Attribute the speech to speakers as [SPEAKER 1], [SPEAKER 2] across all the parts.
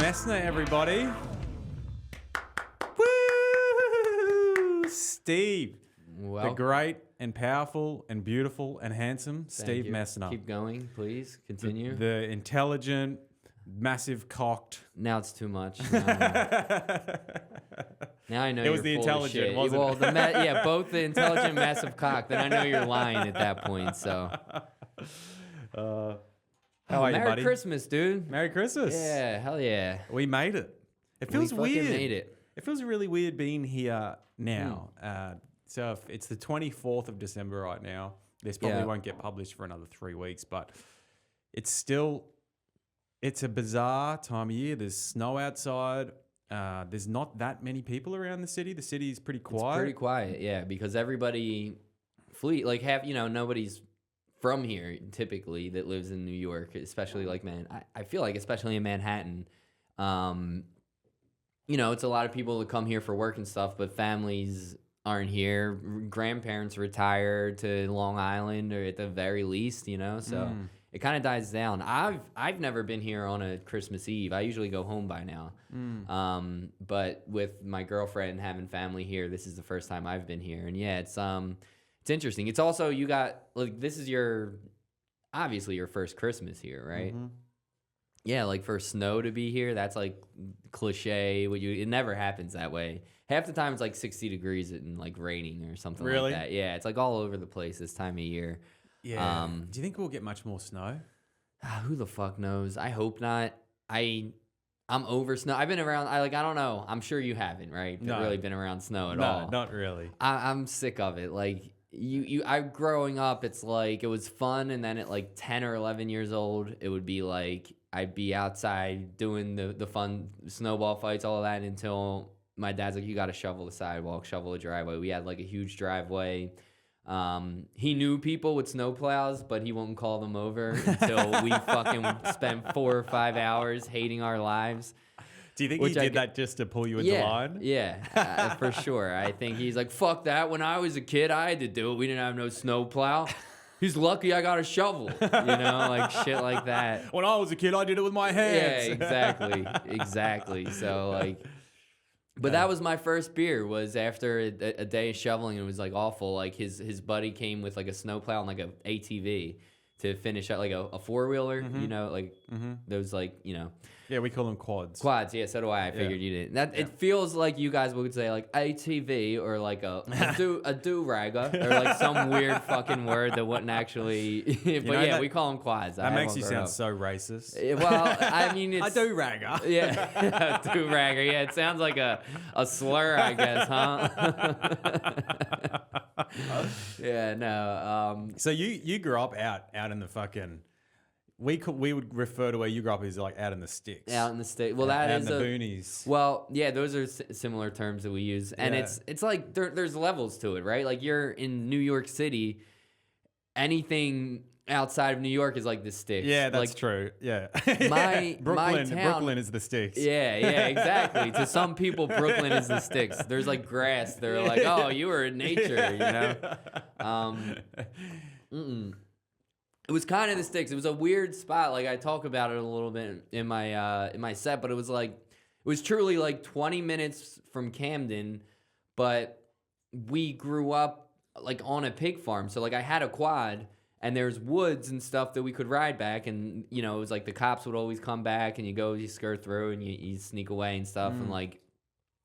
[SPEAKER 1] Messner, everybody. Woo! Steve.
[SPEAKER 2] Well,
[SPEAKER 1] The great and powerful and beautiful and handsome Steve
[SPEAKER 2] you.
[SPEAKER 1] Messner.
[SPEAKER 2] Keep going, please. Continue.
[SPEAKER 1] The intelligent, massive cocked.
[SPEAKER 2] Now it's too much. Now I know
[SPEAKER 1] It was
[SPEAKER 2] you're
[SPEAKER 1] the
[SPEAKER 2] full
[SPEAKER 1] intelligent,
[SPEAKER 2] of shit.
[SPEAKER 1] wasn't
[SPEAKER 2] well,
[SPEAKER 1] it?
[SPEAKER 2] yeah, both the intelligent, massive cock. Then I know you're lying at that point. So,
[SPEAKER 1] How are you,
[SPEAKER 2] Merry
[SPEAKER 1] buddy?
[SPEAKER 2] Christmas, dude.
[SPEAKER 1] Merry Christmas.
[SPEAKER 2] Yeah, hell yeah.
[SPEAKER 1] We made it. It feels
[SPEAKER 2] we fucking
[SPEAKER 1] weird.
[SPEAKER 2] made it.
[SPEAKER 1] It feels really weird being here now. So if it's the 24th of December right now. This probably
[SPEAKER 2] Yeah.
[SPEAKER 1] won't get published for another 3 weeks, but it's a bizarre time of year. There's snow outside. There's not that many people around the city. The city is pretty quiet.
[SPEAKER 2] It's pretty quiet, yeah, because everybody like nobody's from here typically that lives in New York, especially like I feel like especially in Manhattan. It's a lot of people that come here for work and stuff, but families aren't here. Grandparents retired to Long Island, or at the very least, so it kind of dies down. I've never been here on a Christmas Eve. I usually go home by now. But with my girlfriend having family here, this is the first time I've been here, and yeah, it's interesting. It's also, you got like, this is obviously your first Christmas here, right?
[SPEAKER 1] Mm-hmm.
[SPEAKER 2] Yeah, like for snow to be here, that's like cliche. It never happens that way. Half the time it's like 60 degrees and like raining or something
[SPEAKER 1] Really?
[SPEAKER 2] like that. Yeah, it's like all over the place this time of year.
[SPEAKER 1] Yeah. Do you think we'll get much more snow?
[SPEAKER 2] Who the fuck knows? I hope not. I'm over snow. I've been around. I don't know. I'm sure you haven't, right?
[SPEAKER 1] No.
[SPEAKER 2] Really been around snow at
[SPEAKER 1] No,
[SPEAKER 2] all.
[SPEAKER 1] not really.
[SPEAKER 2] I'm sick of it. Like I growing up, it's like it was fun, and then at like 10 or 11 years old, it would be like I'd be outside doing the fun snowball fights, all of that, until my dad's like, you got to shovel the sidewalk, shovel the driveway. We had like a huge driveway. He knew people with snowplows, but he wouldn't call them over until we fucking spent 4 or 5 hours hating our lives.
[SPEAKER 1] Do you think he did that just to pull you into line?
[SPEAKER 2] Yeah, for sure. I think he's like, fuck that. When I was a kid, I had to do it. We didn't have no snowplow. He's lucky I got a shovel, like shit like that.
[SPEAKER 1] When I was a kid, I did it with my hands.
[SPEAKER 2] Yeah, exactly. So like, but that was my first beer. Was after a day of shoveling. It was like awful. Like his buddy came with like a snowplow and like a ATV to finish out, like a four-wheeler. Those like
[SPEAKER 1] Yeah, we call them quads.
[SPEAKER 2] Quads, yeah, so do I. I figured you did. It feels like you guys would say like ATV or like a do-ragger or like some weird fucking word that wouldn't actually. But we call them quads.
[SPEAKER 1] That makes you sound so racist.
[SPEAKER 2] Well, I mean, it's
[SPEAKER 1] a do-ragger.
[SPEAKER 2] Yeah, do-ragger. Yeah, it sounds like a slur, I guess, huh? Yeah, no.
[SPEAKER 1] So you grew up out in the fucking. We would refer to where you grew up as like out in the sticks.
[SPEAKER 2] Out in the state. Well,
[SPEAKER 1] out
[SPEAKER 2] that
[SPEAKER 1] in
[SPEAKER 2] is
[SPEAKER 1] the boonies.
[SPEAKER 2] Well, yeah, those are similar terms that we use, and it's like there's levels to it, right? Like you're in New York City, anything outside of New York is like the sticks.
[SPEAKER 1] Yeah, that's
[SPEAKER 2] like,
[SPEAKER 1] true. Yeah, Brooklyn is the sticks.
[SPEAKER 2] Yeah, exactly. To some people, Brooklyn is the sticks. There's like grass. They're like, oh, you were in nature, It was kind of the sticks. It was a weird spot. Like I talk about it a little bit in my set, but it was truly like 20 minutes from Camden, but we grew up like on a pig farm. So like I had a quad, and there's woods and stuff that we could ride back, and it was like the cops would always come back, and you skirt through, and you sneak away and stuff, and like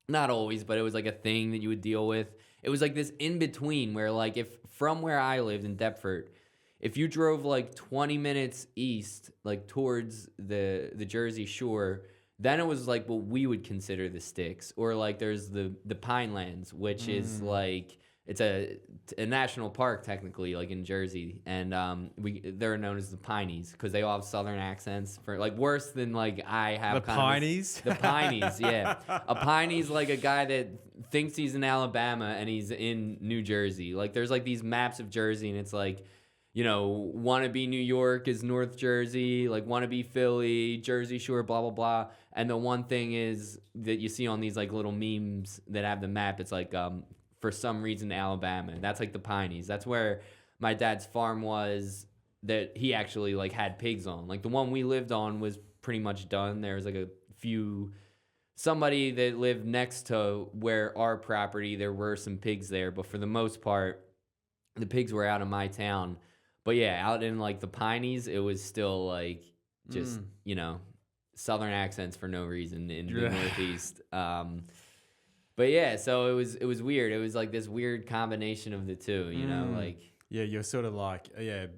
[SPEAKER 2] not always, but it was like a thing that you would deal with. It was like this in between where like if from where I lived in Deptford, if you drove like 20 minutes east, like towards the Jersey Shore, then it was like what we would consider the sticks. Or like there's the Pinelands, which is like it's a national park technically, like in Jersey, and they're known as the Pineys because they all have southern accents, for like worse than like I have.
[SPEAKER 1] The Pineys?
[SPEAKER 2] The Pineys, yeah. A Piney's like a guy that thinks he's in Alabama and he's in New Jersey. Like there's like these maps of Jersey, and it's like, wannabe New York is North Jersey, like wannabe Philly, Jersey Shore, blah, blah, blah. And the one thing is that you see on these like little memes that have the map, it's like for some reason Alabama. And that's like the Pineys. That's where my dad's farm was that he actually like had pigs on. Like the one we lived on was pretty much done. There was like a somebody that lived next to where our property, there were some pigs there, but for the most part, the pigs were out of my town. But yeah, out in like the Pineys, it was still like just, Southern accents for no reason in the Northeast. But yeah, so it was weird. It was like this weird combination of the two, like.
[SPEAKER 1] Yeah, you're sort of like, a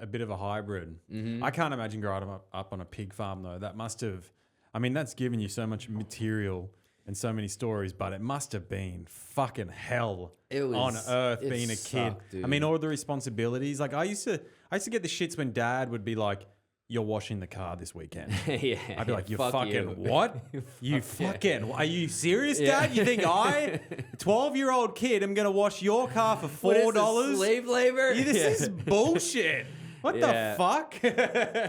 [SPEAKER 1] bit of a hybrid.
[SPEAKER 2] Mm-hmm.
[SPEAKER 1] I can't imagine growing up on a pig farm, though. That must have, that's given you so much material and so many stories, but it must have been fucking hell on earth being a kid.
[SPEAKER 2] Dude.
[SPEAKER 1] All the responsibilities. Like, I used to get the shits when Dad would be like, "You're washing the car this weekend."
[SPEAKER 2] Yeah,
[SPEAKER 1] I'd be like, "You
[SPEAKER 2] fuck
[SPEAKER 1] fucking
[SPEAKER 2] you.
[SPEAKER 1] what? You fucking? Are you serious, Dad? You think I, 12-year-old kid, am gonna wash your car for $4?
[SPEAKER 2] Slave labor?
[SPEAKER 1] This is bullshit. What the fuck?"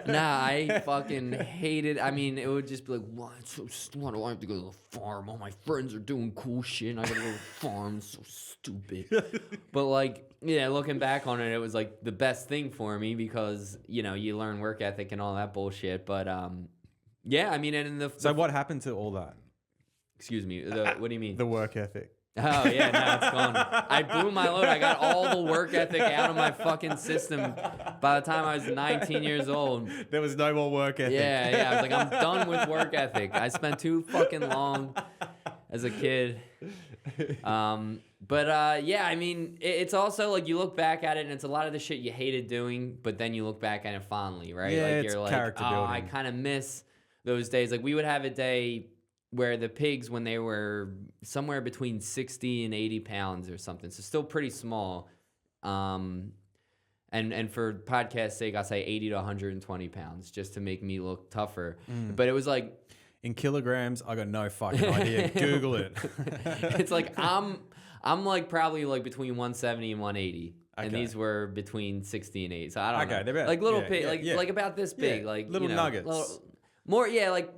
[SPEAKER 2] Nah, I fucking hated. It would just be like, why do I have to go to the farm? All my friends are doing cool shit, and I gotta go to the farm. It's so stupid. But like, looking back on it, it was like the best thing for me because you learn work ethic and all that bullshit. But and in the
[SPEAKER 1] so what happened to all that?
[SPEAKER 2] Excuse me. What do you mean?
[SPEAKER 1] The work ethic.
[SPEAKER 2] Oh, yeah, no, it's gone. I blew my load. I got all the work ethic out of my fucking system by the time I was 19 years old.
[SPEAKER 1] There was no more work ethic.
[SPEAKER 2] Yeah. I was like, I'm done with work ethic. I spent too fucking long as a kid. It's also like you look back at it and it's a lot of the shit you hated doing, but then you look back at it fondly, right?
[SPEAKER 1] Yeah,
[SPEAKER 2] like
[SPEAKER 1] it's
[SPEAKER 2] you're like,
[SPEAKER 1] character building.
[SPEAKER 2] I kind of miss those days. Like we would have a day where the pigs, when they were somewhere between 60 and 80 pounds or something, so still pretty small. And for podcast sake, I'll say 80 to 120 pounds just to make me look tougher. But it was like...
[SPEAKER 1] In kilograms, I got no fucking idea. Google it.
[SPEAKER 2] It's like I'm like probably like between 170 and 180. Okay. And these were between 60 and 80. So I don't know.
[SPEAKER 1] They're about,
[SPEAKER 2] like little pig, like about this big. Like
[SPEAKER 1] little nuggets.
[SPEAKER 2] Like...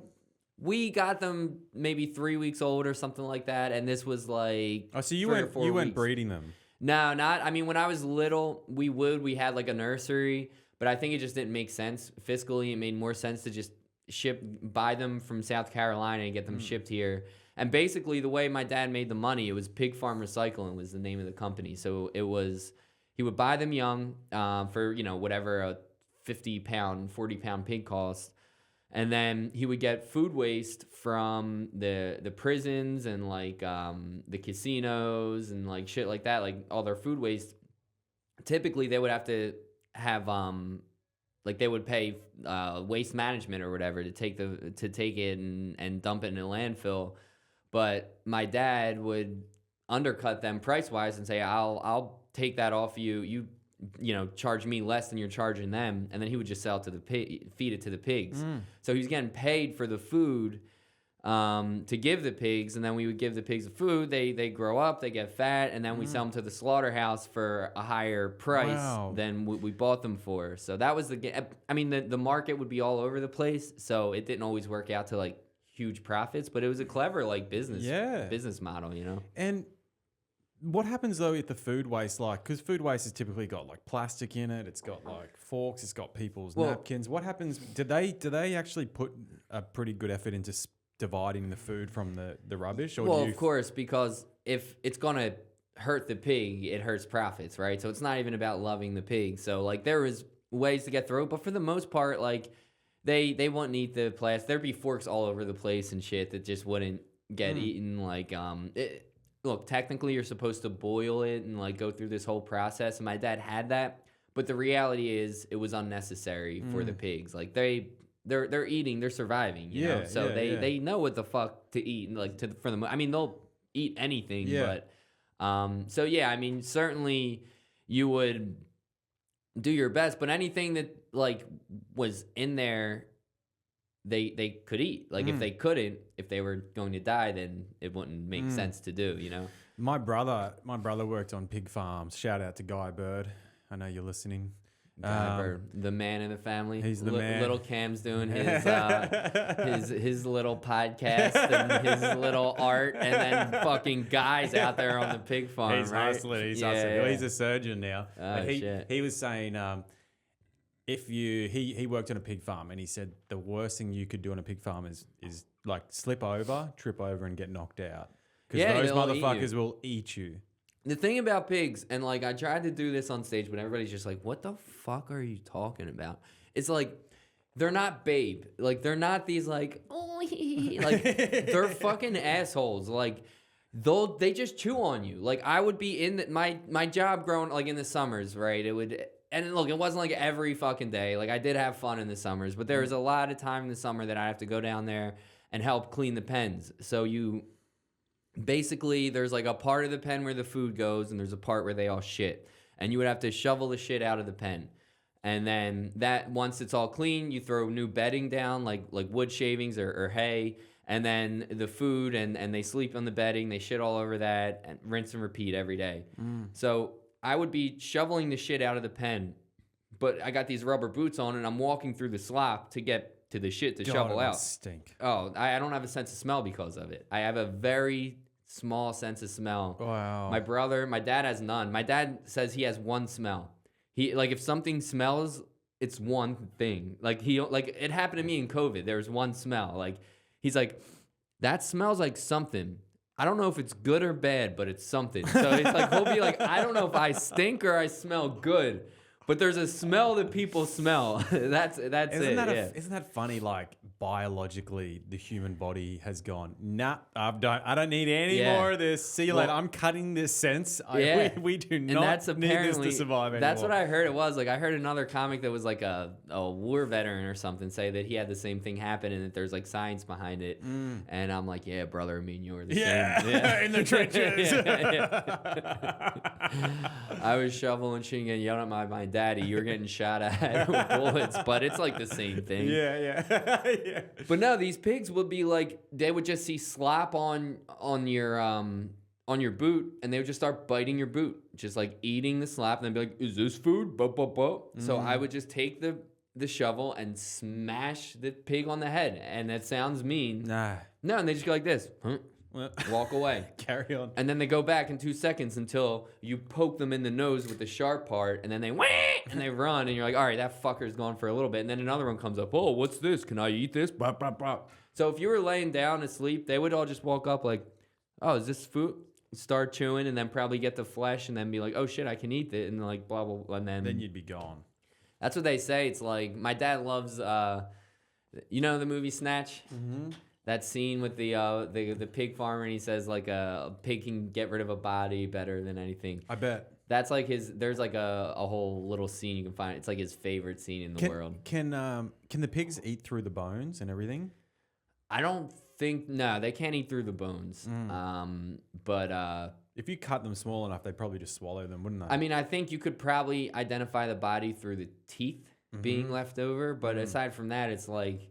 [SPEAKER 2] We got them maybe 3 weeks old or something like that, and this was like
[SPEAKER 1] so you weren't breeding them?
[SPEAKER 2] No, not. When I was little, we had like a nursery, but I think it just didn't make sense fiscally. It made more sense to just buy them from South Carolina and get them shipped here. And basically, the way my dad made the money, it was Pig Farm Recycling was the name of the company. So it was he would buy them young for whatever a 50-pound, 40-pound pig cost. And then he would get food waste from the prisons and like the casinos and like shit like that, like all their food waste. Typically, they would have to have like they would pay waste management or whatever to take it and dump it in a landfill. But my dad would undercut them price wise and say, "I'll take that off you. You charge me less than you're charging them," and then he would just sell it to the feed it to the pigs. So he was getting paid for the food to give the pigs, and then we would give the pigs the food. They grow up, they get fat, and then we sell them to the slaughterhouse for a higher price than we bought them for. So that was the market would be all over the place, so it didn't always work out to like huge profits, but it was a clever like business model,
[SPEAKER 1] And what happens though with the food waste? Like, because food waste has typically got like plastic in it. It's got like forks. It's got people's napkins. What happens? Do they actually put a pretty good effort into dividing the food from the rubbish? Or
[SPEAKER 2] of course, because if it's gonna hurt the pig, it hurts profits, right? So it's not even about loving the pig. So like there is ways to get through it, but for the most part, like they wouldn't eat the plastic. There'd be forks all over the place and shit that just wouldn't get eaten. Like look, technically you're supposed to boil it and like go through this whole process, and my dad had that, but the reality is it was unnecessary for the pigs. Like they're eating, they're surviving, you know. So they know what the fuck to eat, and like for them. They'll eat anything, but certainly you would do your best, but anything that like was in there, they could eat. Like if they couldn't, if they were going to die, then it wouldn't make sense to do,
[SPEAKER 1] My brother worked on pig farms. Shout out to Guy Bird. I know you're listening.
[SPEAKER 2] Guy Bird, the man in the family.
[SPEAKER 1] He's the man.
[SPEAKER 2] Little Cam's doing his his little podcast and his little art, and then fucking Guy's out there on the pig farm.
[SPEAKER 1] He's
[SPEAKER 2] right?
[SPEAKER 1] hustling. He's hustling. Well, he's a surgeon now.
[SPEAKER 2] Oh, shit.
[SPEAKER 1] He was saying if he worked on a pig farm, and he said the worst thing you could do on a pig farm is like slip over, trip over, and get knocked out because those
[SPEAKER 2] they'll eat
[SPEAKER 1] motherfuckers
[SPEAKER 2] you.
[SPEAKER 1] will eat you.
[SPEAKER 2] The thing about pigs, and like I tried to do this on stage, but everybody's just like, "What the fuck are you talking about?" It's like they're not Babe, like they're not these like, oh, like they're fucking assholes. Like they just chew on you. Like I would be in my job growing like in the summers, right? It would. And look, it wasn't like every fucking day. Like I did have fun in the summers, but there was a lot of time in the summer that I have to go down there and help clean the pens. So basically there's like a part of the pen where the food goes, and there's a part where they all shit. And you would have to shovel the shit out of the pen. And then that once it's all clean, you throw new bedding down, like wood shavings or hay. And then the food, and they sleep on the bedding, they shit all over that, and rinse and repeat every day. So I would be shoveling the shit out of the pen, but I got these rubber boots on, and I'm walking through the slop to get to the shit to shovel out.
[SPEAKER 1] Stink.
[SPEAKER 2] Oh, I don't have a sense of smell because of it. I have a very small sense of smell.
[SPEAKER 1] Wow.
[SPEAKER 2] My dad has none. My dad says he has one smell. He like if something smells, it's one thing. Like it happened to me in COVID. There was one smell. Like he's like, that smells like something. I don't know if it's good or bad, but it's something. So it's like he'll be like, I don't know if I stink or I smell good, but there's a smell that people smell. that's
[SPEAKER 1] Isn't
[SPEAKER 2] it.
[SPEAKER 1] Isn't that funny? Like biologically, the human body has gone. Nah, I don't need any more of this. See you later. I'm cutting this sense. We do not need this to survive anymore.
[SPEAKER 2] That's what I heard. It was like I heard another comic that was like a war veteran or something say that he had the same thing happen and that there's like science behind it. And I'm like, yeah, brother. I mean, you're the same. Yeah,
[SPEAKER 1] in the trenches.
[SPEAKER 2] I was shoveling shit and getting yelled at my daddy. You're getting shot at with bullets, but it's like the same thing.
[SPEAKER 1] Yeah.
[SPEAKER 2] But no, these pigs would be like, they would just see slop on your boot, and they would just start biting your boot, just like eating the slop, and they'd be like, "Is this food?" So I would just take the shovel and smash the pig on the head, and that sounds mean.
[SPEAKER 1] Nah.
[SPEAKER 2] No, and they just go like this. Walk away.
[SPEAKER 1] Carry on.
[SPEAKER 2] And then they go back in 2 seconds until you poke them in the nose with the sharp part, and then they wah, and they run, and you're like, all right, that fucker's gone for a little bit. And then another one comes up. Oh, what's this? Can I eat this? Blah, blah, blah. So if you were laying down asleep, they would all just walk up like, oh, is this food? Start chewing, and then probably get the flesh, and then be like, oh shit, I can eat it, and like blah blah blah. And
[SPEAKER 1] then you'd be gone.
[SPEAKER 2] That's what they say. It's like my dad loves, you know, the movie Snatch. Mm-hmm. That scene with the pig farmer, and he says like a pig can get rid of a body better than anything.
[SPEAKER 1] I bet.
[SPEAKER 2] That's like there's like a whole little scene you can find. It's like his favorite scene in the world.
[SPEAKER 1] Can the pigs eat through the bones and everything?
[SPEAKER 2] I don't think, no, they can't eat through the bones. But
[SPEAKER 1] if you cut them small enough, they'd probably just swallow them, wouldn't they?
[SPEAKER 2] I mean, I think you could probably identify the body through the teeth being left over. But aside from that, it's like,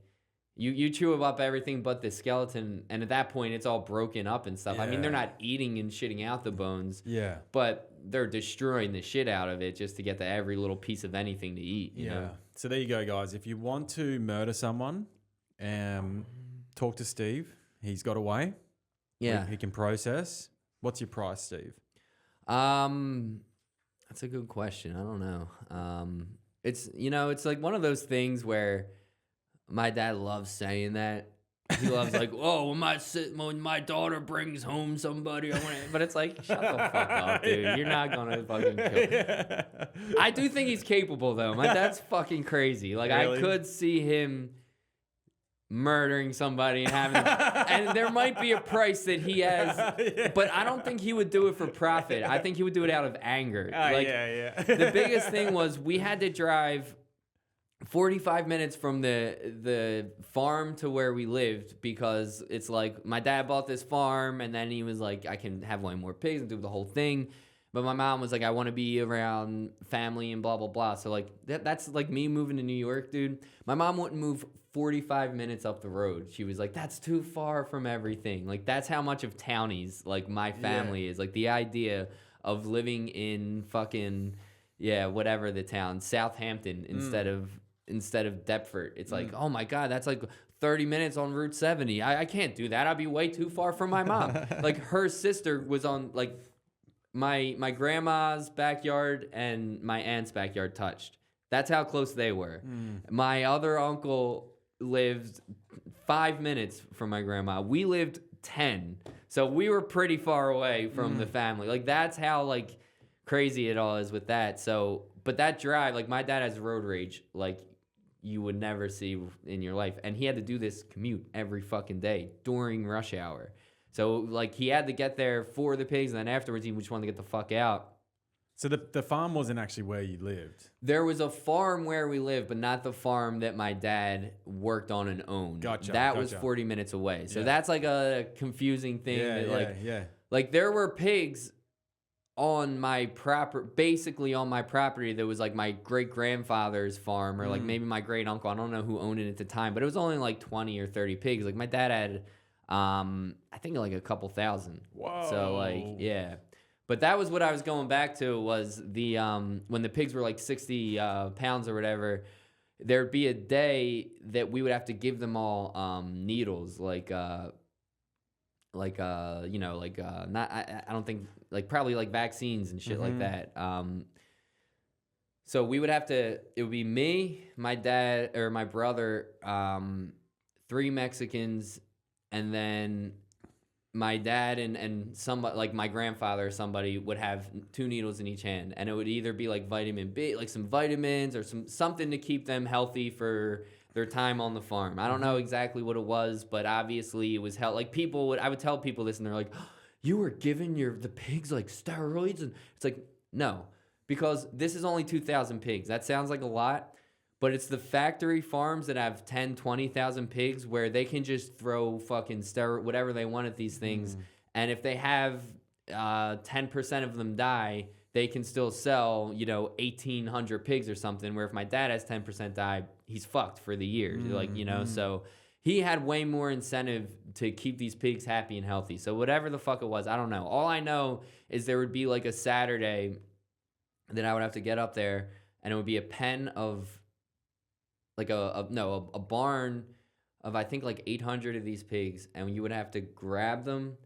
[SPEAKER 2] You chew up everything but the skeleton, and at that point, it's all broken up and stuff. Yeah. I mean, they're not eating and shitting out the bones. Yeah. But they're destroying the shit out of it just to get to every little piece of anything to eat, you know?
[SPEAKER 1] So there you go, guys. If you want to murder someone, talk to Steve. He's got a way. Yeah. He can process. What's your price, Steve?
[SPEAKER 2] That's a good question. I don't know. It's, you know, it's like one of those things where my dad loves saying that. He loves like, oh, when my daughter brings home somebody, but it's like, shut the fuck up, dude. You're not gonna fucking kill him. I do think he's capable though. My dad's fucking crazy. Like really? I could see him murdering somebody and having, and there might be a price that he has, but I don't think he would do it for profit. I think he would do it out of anger. The biggest thing was we had to drive 45 minutes from the farm to where we lived because it's like my dad bought this farm and then he was like, I can have way more pigs and do the whole thing. But my mom was like, I want to be around family and blah, blah, blah. So like that's like me moving to New York, dude. My mom wouldn't move 45 minutes up the road. She was like, that's too far from everything. Like that's how much of townies like my family is. Like the idea of living in fucking, whatever the town, Southampton instead of Deptford. It's like, oh my God, that's like 30 minutes on Route 70. I can't do that. I'd be way too far from my mom. Like her sister was on like my grandma's backyard and my aunt's backyard touched. That's how close they were. My other uncle lived 5 minutes from my grandma. We lived 10. So we were pretty far away from the family. Like, that's how, like, crazy it all is with that. So, but that drive, like, my dad has road rage, like, you would never see in your life. And he had to do this commute every fucking day during rush hour. So, like, he had to get there for the pigs, and then afterwards he just wanted to get the fuck out.
[SPEAKER 1] So the farm wasn't actually where you lived?
[SPEAKER 2] There was a farm where we lived, but not the farm that my dad worked on and owned.
[SPEAKER 1] Gotcha.
[SPEAKER 2] That was 40 minutes away. So that's like a confusing thing. Like there were pigs on my basically on my property that was like my great-grandfather's farm, or like maybe my great-uncle. I don't know who owned it at the time, but it was only like 20 or 30 pigs. Like my dad had, I think like a couple thousand.
[SPEAKER 1] Whoa.
[SPEAKER 2] So like, yeah. But that was what I was going back to, was the when the pigs were like 60 pounds or whatever, there'd be a day that we would have to give them all needles, not I don't think, like, probably like vaccines and shit like that. So we would have to, it would be me, my dad, or my brother, 3 Mexicans, and then my dad and somebody, like my grandfather or somebody, would have 2 needles in each hand, and it would either be like vitamin B, like some vitamins or something to keep them healthy for their time on the farm. I don't know exactly what it was, but obviously it was like I would tell people this, and they're like, oh, you were giving the pigs like steroids? And it's like, no, because this is only 2,000 pigs. That sounds like a lot. But it's the factory farms that have 10, 20,000 pigs where they can just throw fucking whatever they want at these things. And if they have 10% of them die, they can still sell, 1,800 pigs or something, where if my dad has 10% die, he's fucked for the year. So he had way more incentive to keep these pigs happy and healthy. So whatever the fuck it was, I don't know. All I know is there would be like a Saturday that I would have to get up there, and it would be a pen of, like a barn of, I think, like 800 of these pigs, and you would have to grab them,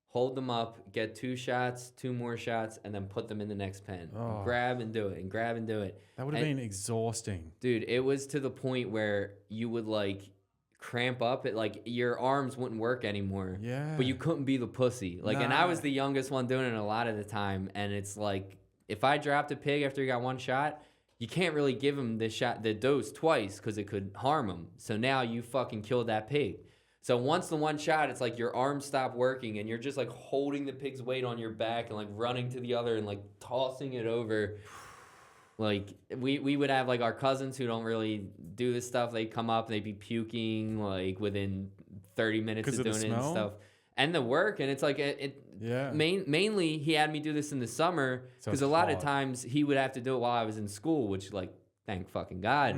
[SPEAKER 2] hold them up, get 2 shots, 2 more shots, and then put them in the next pen. Oh. Grab and do it.
[SPEAKER 1] That would have been exhausting.
[SPEAKER 2] Dude, it was to the point where you would like cramp up. Like your arms wouldn't work anymore.
[SPEAKER 1] Yeah.
[SPEAKER 2] But you couldn't be the pussy. Like, and I was the youngest one doing it a lot of the time, and it's like, if I dropped a pig after he got 1 shot, you can't really give him the dose twice because it could harm him. So now you fucking killed that pig. So once the 1 shot, it's like your arms stop working, and you're just like holding the pig's weight on your back and like running to the other and like tossing it over. Like we would have like our cousins who don't really do this stuff. They'd come up and they'd be puking like within 30 minutes of doing it and stuff. And the work, and it's like mainly he had me do this in the summer because a lot of times he would have to do it while I was in school, which, like, thank fucking God.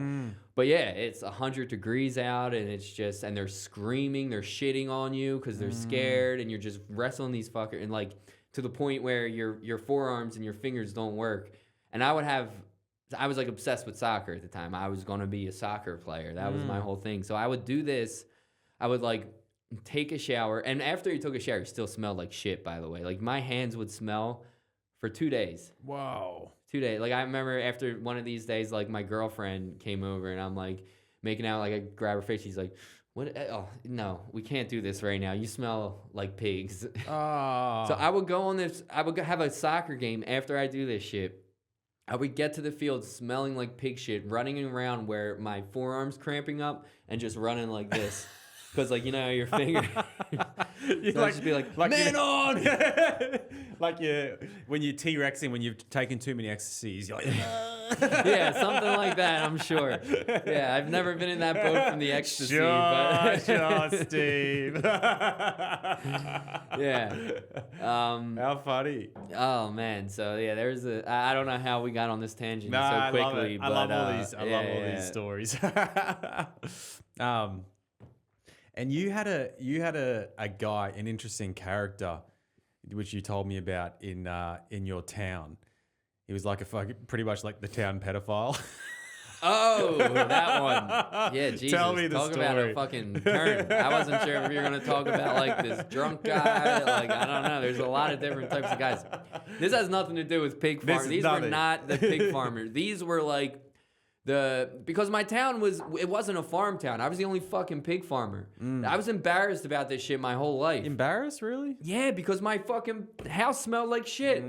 [SPEAKER 2] But yeah, it's 100 degrees out, and it's just, and they're screaming, they're shitting on you because they're scared, and you're just wrestling these fuckers, and like to the point where your forearms and your fingers don't work. And I was like obsessed with soccer at the time. I was gonna be a soccer player. That was my whole thing. So I would do this. I would like take a shower, and after you took a shower, you still smelled like shit, by the way. Like, my hands would smell for 2 days.
[SPEAKER 1] Wow.
[SPEAKER 2] 2 days. Like, I remember after one of these days, like, my girlfriend came over, and I'm like making out, like, I grab her face. She's like, what? Oh, no, we can't do this right now. You smell like pigs.
[SPEAKER 1] Oh.
[SPEAKER 2] So I would go on this, I would have a soccer game after I do this shit. I would get to the field smelling like pig shit, running around where my forearms cramping up and just running like this. Because, like, your finger.
[SPEAKER 1] You
[SPEAKER 2] so
[SPEAKER 1] like,
[SPEAKER 2] just be like
[SPEAKER 1] man on! Like when you're T-Rexing, when you've taken too many ecstasies, you're like,
[SPEAKER 2] yeah, something like that, I'm sure. Yeah, I've never been in that boat from the ecstasy.
[SPEAKER 1] Sure, Steve.
[SPEAKER 2] Yeah.
[SPEAKER 1] How funny.
[SPEAKER 2] Oh, man. So, yeah, I don't know how we got on this tangent so quickly.
[SPEAKER 1] I love all these stories. And you had a guy, an interesting character, which you told me about in your town. He was like pretty much like the town pedophile.
[SPEAKER 2] Oh, that one. Yeah, Jesus.
[SPEAKER 1] Tell me the
[SPEAKER 2] talk
[SPEAKER 1] story.
[SPEAKER 2] About a fucking turn. I wasn't sure if you were going to talk about like this drunk guy. Like, I don't know. There's a lot of different types of guys. This has nothing to do with pig farmers. These were not the pig farmers. These were like Because my town it wasn't a farm town. I was the only fucking pig farmer. I was embarrassed about this shit my whole life.
[SPEAKER 1] Embarrassed, really?
[SPEAKER 2] Yeah, because my fucking house smelled like shit.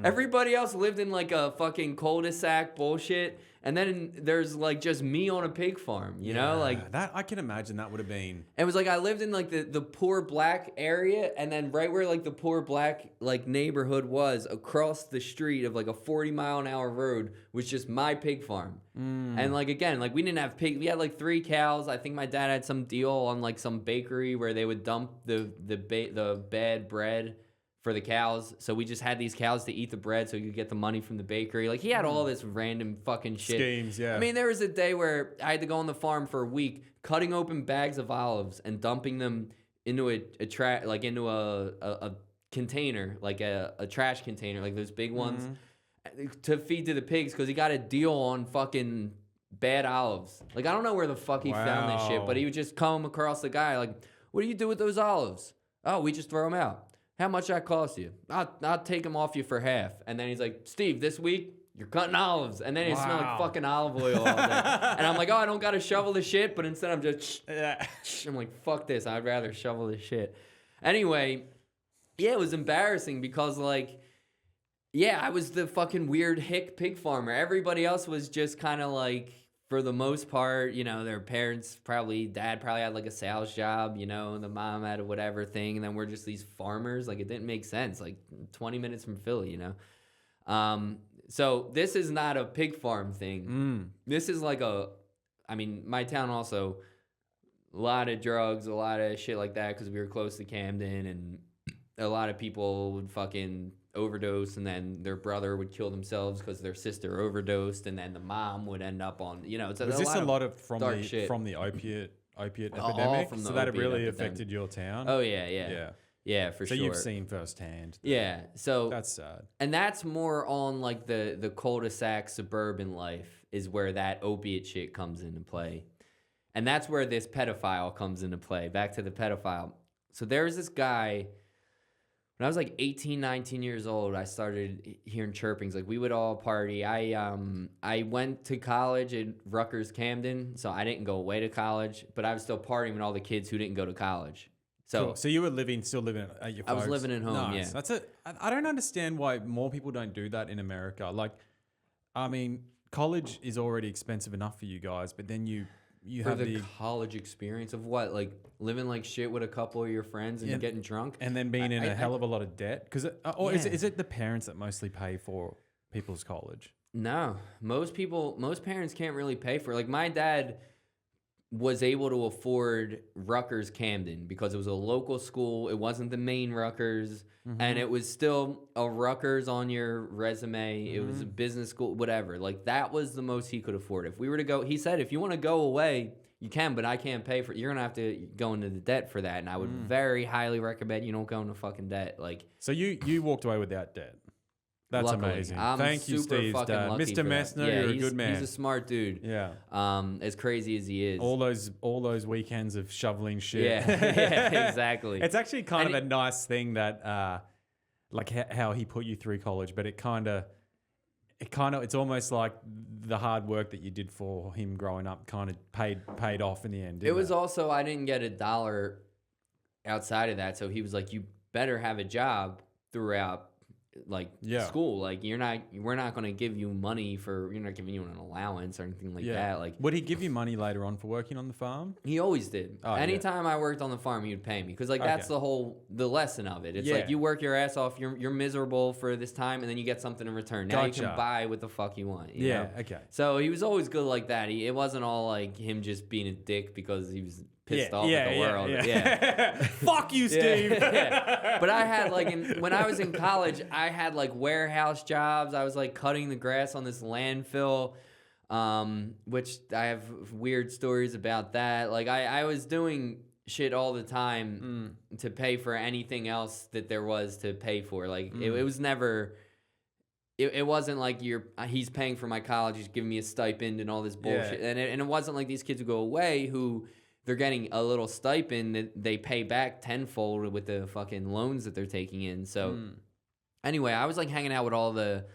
[SPEAKER 2] Everybody else lived in like a fucking cul-de-sac bullshit. And then there's like just me on a pig farm, you know? Like
[SPEAKER 1] that, I can imagine that would have been.
[SPEAKER 2] It was like I lived in like the poor black area, and then right where like the poor black like neighborhood was, across the street of like a 40-mile-an-hour road was just my pig farm. And like again, like we didn't have pig. We had like 3 cows. I think my dad had some deal on like some bakery where they would dump the bad bread for the cows. So we just had these cows to eat the bread so he could get the money from the bakery. Like he had all this random fucking shit.
[SPEAKER 1] Schemes, yeah.
[SPEAKER 2] I mean, there was a day where I had to go on the farm for a week, cutting open bags of olives and dumping them into a container, like a trash container, like those big ones, to feed to the pigs because he got a deal on fucking bad olives. Like I don't know where the fuck he found this shit, but he would just come across the guy like, "What do you do with those olives?" "Oh, we just throw them out." "How much that cost you?" I'll take them off you for half. And then he's like, "Steve, this week you're cutting olives." And then it smelled like fucking olive oil all day. And I'm like, "Oh, I don't got to shovel the shit." But instead I'm just, I'm like, "Fuck this. I'd rather shovel this shit." Anyway, yeah, it was embarrassing because like, yeah, I was the fucking weird hick pig farmer. Everybody else was just kind of like, for the most part, you know, their parents dad probably had like a sales job, you know, and the mom had a whatever thing. And then we're just these farmers. Like it didn't make sense. Like 20 minutes from Philly, you know? So this is not a pig farm thing. This is like my town also, a lot of drugs, a lot of shit like that because we were close to Camden, and a lot of people would fucking overdose, and then their brother would kill themselves because their sister overdosed, and then the mom would end up on, you know, it's
[SPEAKER 1] was this a lot of from
[SPEAKER 2] dark
[SPEAKER 1] the
[SPEAKER 2] shit.
[SPEAKER 1] From the opiate epidemic?
[SPEAKER 2] From the
[SPEAKER 1] so that it
[SPEAKER 2] opiate
[SPEAKER 1] really
[SPEAKER 2] epidemic.
[SPEAKER 1] affected your town?
[SPEAKER 2] Oh yeah, for
[SPEAKER 1] so
[SPEAKER 2] sure.
[SPEAKER 1] So you've seen firsthand.
[SPEAKER 2] Yeah, so
[SPEAKER 1] that's sad.
[SPEAKER 2] And that's more on like the cul-de-sac suburban life is where that opiate shit comes into play. And that's where this pedophile comes into play. Back to the pedophile. So there was this guy. When I was like 18, 19 years old, I started hearing chirpings. Like we would all party. I went to college at Rutgers Camden, so I didn't go away to college, but I was still partying with all the kids who didn't go to college. So,
[SPEAKER 1] cool. So you were still living at your folks?
[SPEAKER 2] I was living at home,
[SPEAKER 1] nice.
[SPEAKER 2] Yeah.
[SPEAKER 1] That's it. I don't understand why more people don't do that in America. Like, I mean, college is already expensive enough for you guys, but then you
[SPEAKER 2] for
[SPEAKER 1] have
[SPEAKER 2] the college experience of what? Like living like shit with a couple of your friends and getting drunk?
[SPEAKER 1] And then being in a hell of a lot of debt? Because is it the parents that mostly pay for people's college?
[SPEAKER 2] No. Most parents can't really pay for it. Like my dad was able to afford Rutgers Camden because it was a local school. It wasn't the main Rutgers. And it was still a Rutgers on your resume. It was a business school, whatever. Like that was the most he could afford. If we were to go, he said, if you want to go away, you can, but I can't pay for it. You're going to have to go into the debt for that. And I would very highly recommend you don't go into fucking debt. Like,
[SPEAKER 1] so you walked away without debt. That's
[SPEAKER 2] luckily,
[SPEAKER 1] amazing.
[SPEAKER 2] I'm
[SPEAKER 1] Thank you,
[SPEAKER 2] super
[SPEAKER 1] Steve's
[SPEAKER 2] fucking
[SPEAKER 1] dad.
[SPEAKER 2] lucky
[SPEAKER 1] Mr.
[SPEAKER 2] for that.
[SPEAKER 1] Messner,
[SPEAKER 2] Yeah,
[SPEAKER 1] you're a good man.
[SPEAKER 2] He's a smart dude.
[SPEAKER 1] Yeah.
[SPEAKER 2] As crazy as he is.
[SPEAKER 1] All those weekends of shoveling shit.
[SPEAKER 2] Yeah, exactly.
[SPEAKER 1] It's actually kind of a nice thing that, like how he put you through college, but it's almost like the hard work that you did for him growing up kind of paid off in the end.
[SPEAKER 2] It was also, I didn't get $1 outside of that, so he was like, you better have a job throughout school. Like we're not going to give you money we're not giving you an allowance or anything like that. Like,
[SPEAKER 1] would he give you money later on for working on the farm?
[SPEAKER 2] He always did. Anytime I worked on the farm, he would pay me because that's the lesson of it. It's like you work your ass off, you're miserable for this time, and then you get something in return. Now you can buy what the fuck you want. You know?
[SPEAKER 1] Okay.
[SPEAKER 2] So he was always good like that. It wasn't all like him just being a dick because he was pissed off at the world. Yeah.
[SPEAKER 1] Fuck you, Steve.
[SPEAKER 2] But I had when I was in college, I had like warehouse jobs. I was like cutting the grass on this landfill, which I have weird stories about that. Like I was doing shit all the time to pay for anything else that there was to pay for. Like it was never. It wasn't like he's paying for my college, he's giving me a stipend and all this bullshit. And it wasn't like these kids who go away who they're getting a little stipend that they pay back tenfold with the fucking loans that they're taking in. So anyway, I was like hanging out with all the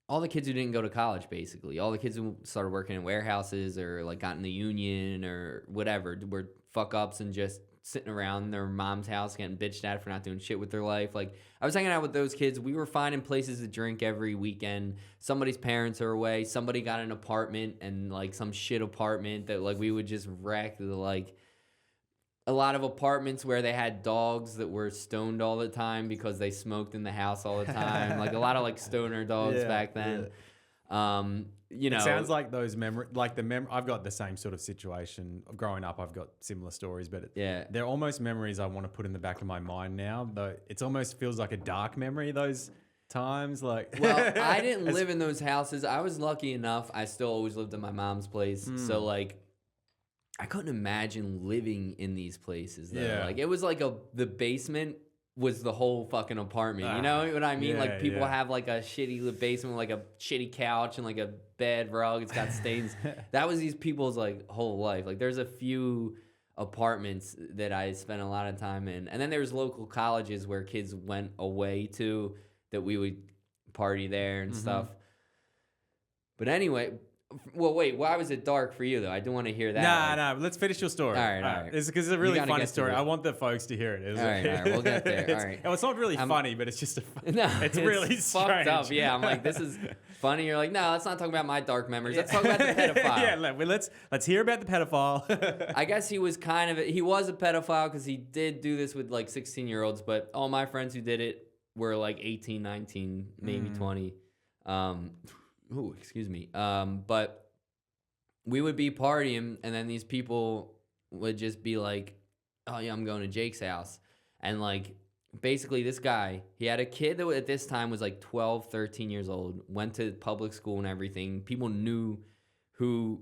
[SPEAKER 2] all the kids who didn't go to college, basically. All the kids who started working in warehouses or like got in the union or whatever were fuck ups and just sitting around their mom's house getting bitched at for not doing shit with their life. Like, I was hanging out with those kids. We were finding places to drink every weekend. Somebody's parents are away. Somebody got an apartment, and like some shit apartment that like we would just wreck. Like a lot of apartments where they had dogs that were stoned all the time because they smoked in the house all the time. Like a lot of like stoner dogs back then. You know,
[SPEAKER 1] it sounds like those I've got the same sort of situation. Growing up, I've got similar stories, but they're almost memories I want to put in the back of my mind now. Though it almost feels like a dark memory. Those times, like,
[SPEAKER 2] well, I didn't live in those houses. I was lucky enough. I still always lived in my mom's place, so like, I couldn't imagine living in these places. Though. Yeah, like it was like the basement was the whole fucking apartment. You know what I mean?
[SPEAKER 1] Yeah,
[SPEAKER 2] like people have like a shitty basement with like a shitty couch and like a bed rug. It's got stains. That was these people's like whole life. Like there's a few apartments that I spent a lot of time in. And then there's local colleges where kids went away to that we would party there and stuff. But anyway, well, wait, why was it dark for you, though? I do want to hear that.
[SPEAKER 1] No, let's finish your story.
[SPEAKER 2] All right.
[SPEAKER 1] It's because it's a really funny story. I want the folks to hear it.
[SPEAKER 2] All right, we'll get there. All right.
[SPEAKER 1] It's not really funny, but it's just it's really
[SPEAKER 2] fucked
[SPEAKER 1] strange.
[SPEAKER 2] up. Yeah, I'm like, this is funny. You're like, no, let's not talk about my dark memories. Let's talk about the pedophile.
[SPEAKER 1] Let's hear about the pedophile.
[SPEAKER 2] I guess he was a pedophile because he did do this with like 16-year-olds, but all my friends who did it were like 18, 19, maybe 20. Ooh, excuse me. But we would be partying, and then these people would just be like, oh, yeah, I'm going to Jake's house. And, like, basically this guy, he had a kid that at this time was, like, 12, 13 years old, went to public school and everything. People knew who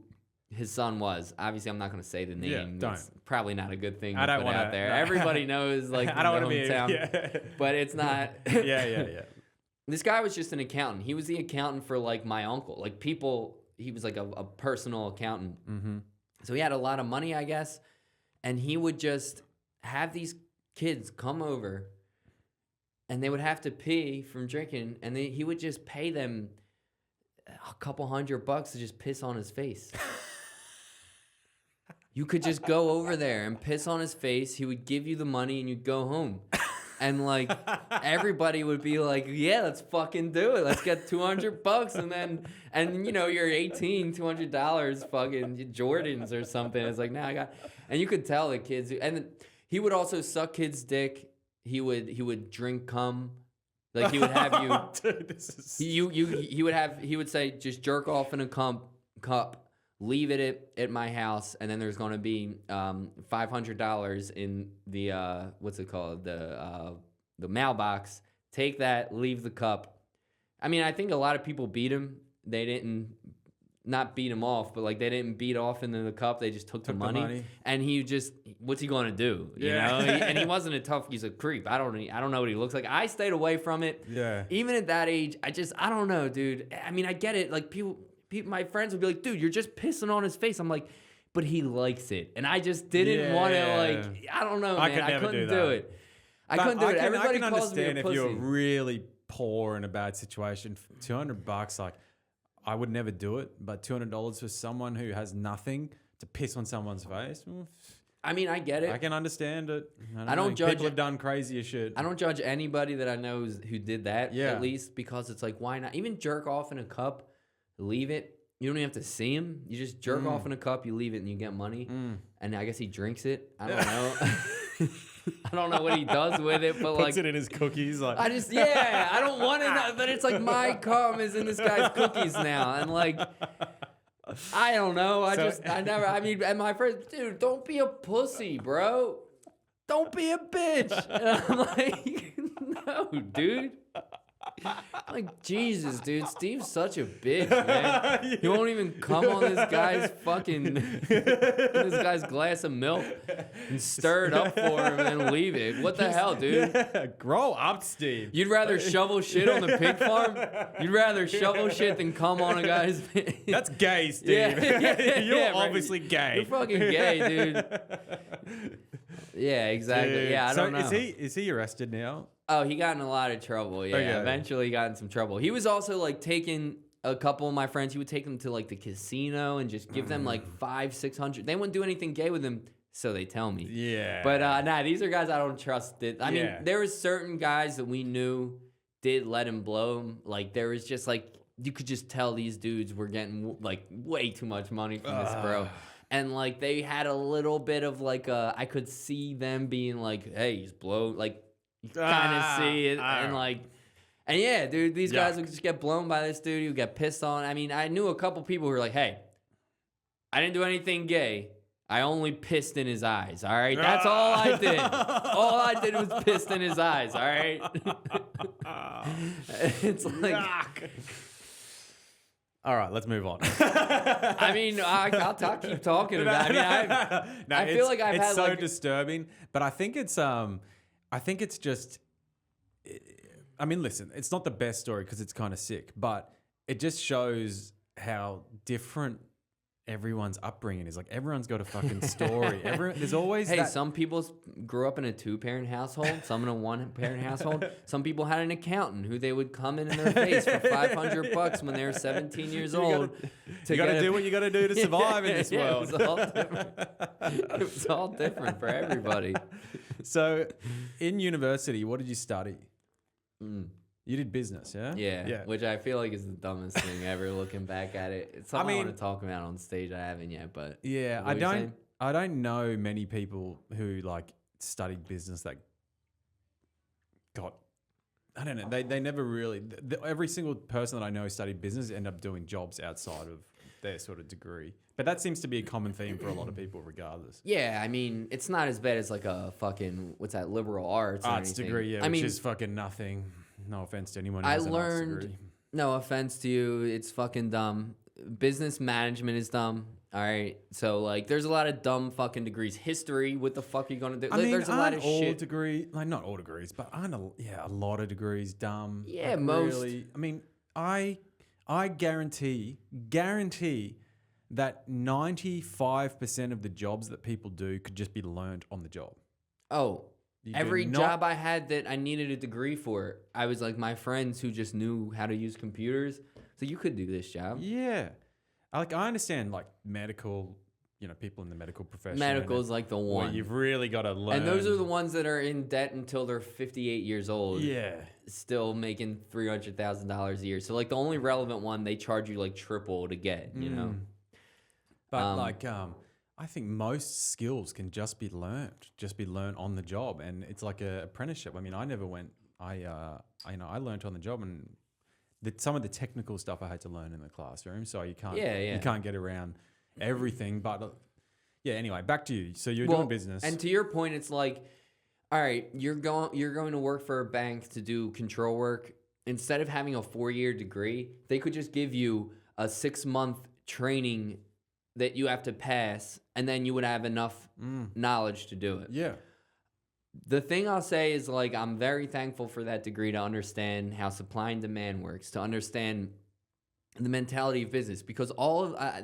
[SPEAKER 2] his son was. Obviously, I'm not going to say the name.
[SPEAKER 1] Yeah, don't.
[SPEAKER 2] It's probably not a good thing to
[SPEAKER 1] put
[SPEAKER 2] out there. Everybody knows, like,
[SPEAKER 1] I don't
[SPEAKER 2] the hometown. But it's not.
[SPEAKER 1] Yeah.
[SPEAKER 2] This guy was just an accountant. He was the accountant for, like, my uncle. Like, he was, like, a personal accountant. Mm-hmm. So he had a lot of money, I guess. And he would just have these kids come over, and they would have to pee from drinking, and he would just pay them a couple $100 to just piss on his face. You could just go over there and piss on his face. He would give you the money, and you'd go home. And, like, everybody would be like, yeah, let's fucking do it. Let's get $200. And you know, you're 18, $200 fucking Jordans or something. It's like, now I got... And you could tell the kids... And he would also suck kids' dick. He would drink cum. Like, he would have you...
[SPEAKER 1] Dude, this is...
[SPEAKER 2] He would say, just jerk off in a cup. Leave it at my house, and then there's going to be $500 in the what's it called, the mailbox. Take that, leave the cup. I mean, I think a lot of people beat him. They didn't not beat him off, but like they didn't beat off into the cup. They just took the money, and he just what's he going to do? You know, and he wasn't a tough. He's a creep. I don't know what he looks like. I stayed away from it. Yeah. Even at that age, I don't know, dude. I mean, I get it. Like people, my friends would be like, dude, you're just pissing on his face. I'm like, but he likes it. And I just didn't want to, like, I don't know, man. I couldn't do it. I couldn't do it. Everybody calls me a pussy.
[SPEAKER 1] If you're really poor in a bad situation, $200, like, I would never do it. But $200 for someone who has nothing to piss on someone's face.
[SPEAKER 2] I mean, I get it.
[SPEAKER 1] I can understand it.
[SPEAKER 2] I don't judge.
[SPEAKER 1] People have done crazier shit.
[SPEAKER 2] I don't judge anybody that I know who did that, at least, because it's like, why not? Even jerk off in a cup. Leave it. You don't even have to see him. You just jerk off in a cup, you leave it, and you get money. And I guess he drinks it. I don't know. I don't know what he does with it, but
[SPEAKER 1] puts it in his cookies. Like
[SPEAKER 2] I don't want it, but it's like my cum is in this guy's cookies now, and like I don't know. I mean, and my friends, dude, don't be a pussy, bro. Don't be a bitch. And I'm like, no, dude. Like, Jesus, dude, Steve's such a bitch, man. He won't even come on this guy's glass of milk and stir it up for him and then leave it. What the hell, dude?
[SPEAKER 1] Yeah, grow up, Steve.
[SPEAKER 2] You'd rather shovel shit on the pig farm? You'd rather shovel shit than come on a guy's...
[SPEAKER 1] That's gay, Steve. You're obviously gay.
[SPEAKER 2] You're fucking gay, dude. Yeah, exactly. Dude. Yeah, I don't know.
[SPEAKER 1] Is he arrested now?
[SPEAKER 2] Oh, he got in a lot of trouble. Yeah,
[SPEAKER 1] Okay.
[SPEAKER 2] eventually he got in some trouble. He was also like taking a couple of my friends. He would take them to like the casino and just give them like $500-$600. They wouldn't do anything gay with him, so they tell me.
[SPEAKER 1] Yeah.
[SPEAKER 2] But nah, these are guys I don't trust. I mean, there was certain guys that we knew did let him blow him. Like there was just like you could just tell these dudes were getting like way too much money from this bro. And like they had a little bit of like I could see them being like, hey, he's blown. Like you kind of see it and like. And yeah, dude, these guys would just get blown by this dude. You get pissed on. I mean, I knew a couple people who were like, hey, I didn't do anything gay. I only pissed in his eyes, all right? That's all I did. All I did was pissed in his eyes, all right? It's like...
[SPEAKER 1] All right, let's move on.
[SPEAKER 2] I mean, I'll keep talking about it. I mean, I feel like I've had
[SPEAKER 1] so
[SPEAKER 2] like...
[SPEAKER 1] disturbing, but I think it's just... I mean, listen, it's not the best story because it's kind of sick, but it just shows how different everyone's upbringing is. Like, everyone's got a fucking story. There's always
[SPEAKER 2] some people grew up in a 2-parent household, some in a 1-parent household. Some people had an accountant who they would come in their face for $500 when they were 17 years old.
[SPEAKER 1] You got to do what you got to do to survive in this world.
[SPEAKER 2] It was all different. It was all different for everybody.
[SPEAKER 1] So, in university, what did you study? You did business, yeah?
[SPEAKER 2] Yeah, which I feel like is the dumbest thing ever looking back at it. It's something I want to talk about on stage. I haven't yet, but
[SPEAKER 1] yeah, I don't know many people who like studied business that got, I don't know, they never really, every single person that I know who studied business ended up doing jobs outside of their sort of degree. But that seems to be a common theme for a lot of people regardless.
[SPEAKER 2] Yeah, I mean, it's not as bad as like a fucking, what's that, liberal arts
[SPEAKER 1] degree, yeah, which is fucking nothing. No offense to anyone who has an arts degree.
[SPEAKER 2] No offense to you, it's fucking dumb. Business management is dumb. All right, so like, there's a lot of dumb fucking degrees. History, what the fuck are you gonna do?
[SPEAKER 1] I mean,
[SPEAKER 2] there's a lot of shit.
[SPEAKER 1] Not all degrees, but aren't a lot of degrees dumb.
[SPEAKER 2] Yeah,
[SPEAKER 1] like
[SPEAKER 2] most.
[SPEAKER 1] Really, I mean, I guarantee that 95% of the jobs that people do could just be learned on the job.
[SPEAKER 2] Oh. Every job I had that I needed a degree for, I was like my friends who just knew how to use computers. So you could do this job.
[SPEAKER 1] Yeah. I understand like medical, people in the medical profession.
[SPEAKER 2] Medical is like the one.
[SPEAKER 1] Where you've really got to learn.
[SPEAKER 2] And those are the ones that are in debt until they're 58 years old.
[SPEAKER 1] Yeah.
[SPEAKER 2] Still making $300,000 a year. So like the only relevant one, they charge you like triple to get, you know?
[SPEAKER 1] But I think most skills can just be learned on the job, and it's like an apprenticeship. I mean, I never went. I learned on the job, and some of the technical stuff I had to learn in the classroom. So you can't you can't get around everything. But anyway, back to you. So you're doing business,
[SPEAKER 2] and to your point, it's like, all right, you're going to work for a bank to do control work. Instead of having a 4-year degree, they could just give you a 6-month training that you have to pass, and then you would have enough knowledge to do it.
[SPEAKER 1] Yeah.
[SPEAKER 2] The thing I'll say is, like, I'm very thankful for that degree to understand how supply and demand works, to understand the mentality of business, because